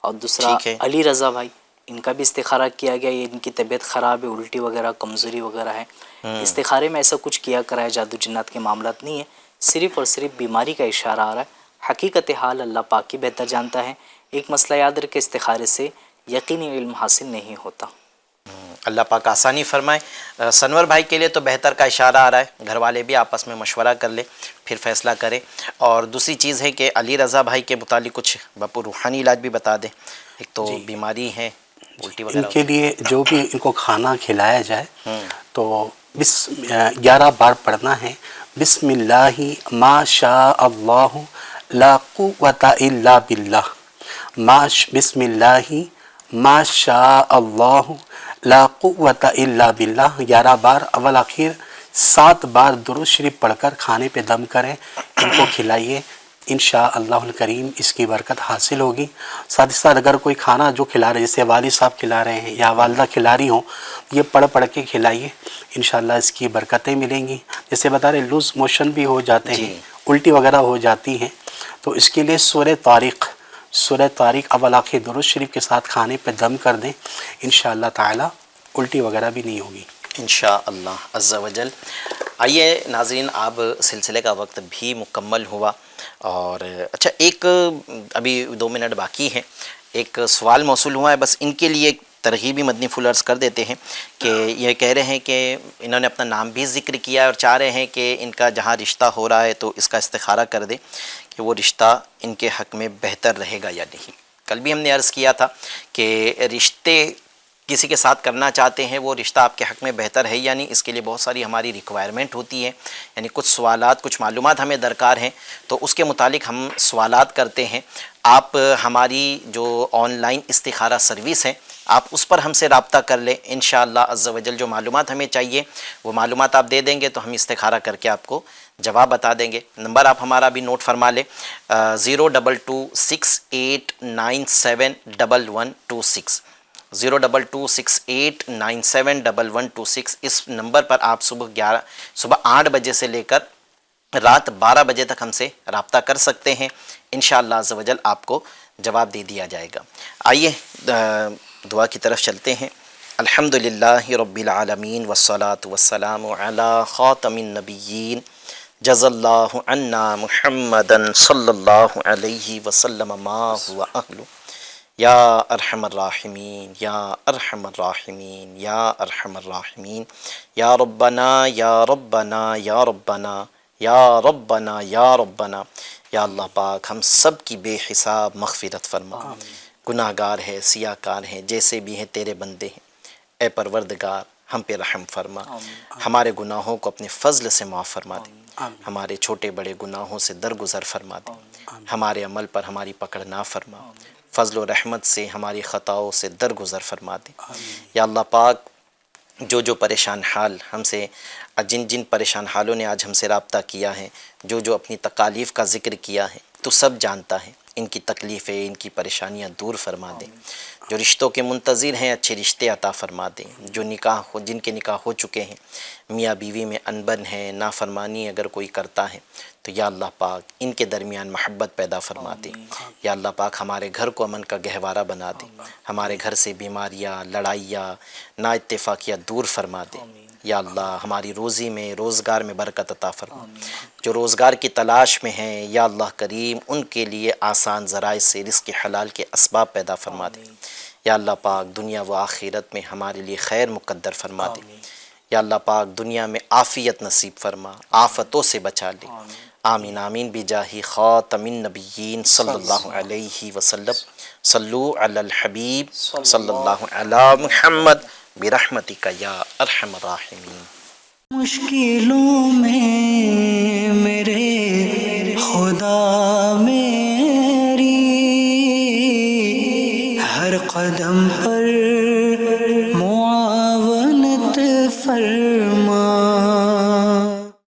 اور دوسرا علی رضا بھائی، ان کا بھی استخارہ کیا گیا. یہ ان کی طبیعت خراب ہے، الٹی وغیرہ کمزوری وغیرہ ہے. استخارے میں ایسا کچھ کیا کرا ہے، جادو جنات کے معاملات نہیں ہے، صرف اور صرف بیماری کا اشارہ آ رہا ہے. حقیقت حال اللہ پاک ہی بہتر جانتا ہے. ایک مسئلہ یاد رکھے، استخارے سے یقینی علم حاصل نہیں ہوتا. اللہ پاک آسانی فرمائے. سنور بھائی کے لیے تو بہتر کا اشارہ آ رہا ہے، گھر والے بھی آپس میں مشورہ کر لیں پھر فیصلہ کریں. اور دوسری چیز ہے کہ علی رضا بھائی کے متعلق کچھ باپو روحانی علاج بھی بتا دیں. ایک تو بیماری ہے الٹی وغیرہ، ان کے لیے جو بھی ان کو کھانا کھلایا جائے تو 11 بار پڑھنا ہے. بسم اللہ ما شاء اللہ لا قوت الا باللہ. بسم اللہ ما شاء اللہ لا قوت الا باللہ 11 بار. اول آخر 7 بار درود شریف پڑھ کر کھانے پہ دم کریں، ان کو کھلائیے. انشاءاللہ الکریم اس کی برکت حاصل ہوگی. ساتھ ہی ساتھ اگر کوئی کھانا جو کھلا رہے، جیسے والد صاحب کھلا رہے ہیں یا والدہ کھلا رہی ہوں، یہ پڑھ کے کھلائیے، انشاءاللہ اس کی برکتیں ملیں گی. جیسے بتا رہے لوز موشن بھی ہو جاتے ہیں، الٹی وغیرہ ہو جاتی ہیں، تو اس کے لیے سورہ طارق اول آخر درود شریف کے ساتھ کھانے پہ دم کر دیں، انشاءاللہ تعالی الٹی وغیرہ بھی نہیں ہوگی انشاءاللہ عز و جل. آئیے ناظرین، اب سلسلے کا وقت بھی مکمل ہوا. اور اچھا، ایک ابھی 2 منٹ باقی ہیں. ایک سوال موصول ہوا ہے، بس ان کے لیے ایک ترغیبی مدنی پھول عرض کر دیتے ہیں کہ یہ کہہ رہے ہیں کہ انہوں نے اپنا نام بھی ذکر کیا ہے اور چاہ رہے ہیں کہ ان کا جہاں رشتہ ہو رہا ہے تو اس کا استخارہ کر دیں کہ وہ رشتہ ان کے حق میں بہتر رہے گا یا نہیں. کل بھی ہم نے عرض کیا تھا کہ رشتے کسی کے ساتھ کرنا چاہتے ہیں، وہ رشتہ آپ کے حق میں بہتر ہے یا نہیں، اس کے لیے بہت ساری ہماری ریکوائرمنٹ ہوتی ہے. یعنی کچھ سوالات، کچھ معلومات ہمیں درکار ہیں، تو اس کے متعلق ہم سوالات کرتے ہیں. آپ ہماری جو آن لائن استخارہ سروس ہے، آپ اس پر ہم سے رابطہ کر لیں. انشاءاللہ عز و جل جو معلومات ہمیں چاہیے وہ معلومات آپ دے دیں گے تو ہم استخارہ کر کے آپ کو جواب بتا دیں گے. نمبر آپ ہمارا بھی نوٹ فرما لیں، 02268971126 02268971126. اس نمبر پر آپ صبح 8 بجے سے لے کر رات 12 بجے تک ہم سے رابطہ کر سکتے ہیں. انشاءاللہ عز و جل آپ کو جواب دے دیا جائے گا. آئیے دعا کی طرف چلتے ہیں. الحمدللہ رب العالمین والصلاة والسلام علی خاتم النبیین جزا اللہ عنا محمدا صلی اللہ علیہ وسلم ما هو اہلہ یا ارحم الراحمین یا ارحم الراحمین یا ارحم الراحمین یا ربنا یا ربنا یا ربنا یا ربنا یا ربنا. یا اللہ پاک ہم سب کی بے حساب مغفرت فرما. گناہ گار ہے، سیاہ کار ہیں، جیسے بھی ہیں تیرے بندے ہیں. اے پروردگار ہم پہ رحم فرما، ہمارے گناہوں کو اپنے فضل سے معاف فرما دے، ہمارے چھوٹے بڑے گناہوں سے درگزر فرما دے، ہمارے عمل پر ہماری پکڑ نہ فرما، فضل و رحمت سے ہماری خطاؤں سے درگزر فرما دے. یا اللہ پاک جو پریشان حال ہم سے، جن پریشان حالوں نے آج ہم سے رابطہ کیا ہے، جو اپنی تکالیف کا ذکر کیا ہے، تو سب جانتا ہے. ان کی تکلیفیں، ان کی پریشانیاں دور فرما دیں. جو رشتوں کے منتظر ہیں اچھے رشتے عطا فرما دیں. جو جن کے نکاح ہو چکے ہیں، میاں بیوی میں انبن ہے، نافرمانی اگر کوئی کرتا ہے تو یا اللہ پاک ان کے درمیان محبت پیدا فرما دے. یا اللہ پاک ہمارے گھر کو امن کا گہوارہ بنا دے، ہمارے گھر سے بیماریاں، لڑائیاں، نا اتفاقیاں دور فرما دے. یا اللہ ہماری روزی میں، روزگار میں برکت عطا فرما. جو روزگار کی تلاش میں ہیں یا اللہ کریم ان کے لیے آسان ذرائع سے رزق حلال کے اسباب پیدا فرما دے. یا اللہ پاک دنیا و آخرت میں ہمارے لیے خیر مقدر فرما دے. یا اللہ پاک دنیا میں عافیت نصیب فرما، آفتوں سے بچا لے، آمین آمین بجاہ خاتم النبیین صلی اللہ علیہ وسلم صلو علی الحبیب صلی اللہ علی محمد برحمتک یا ارحم الراحمین. مشکلوں میں میرے خدا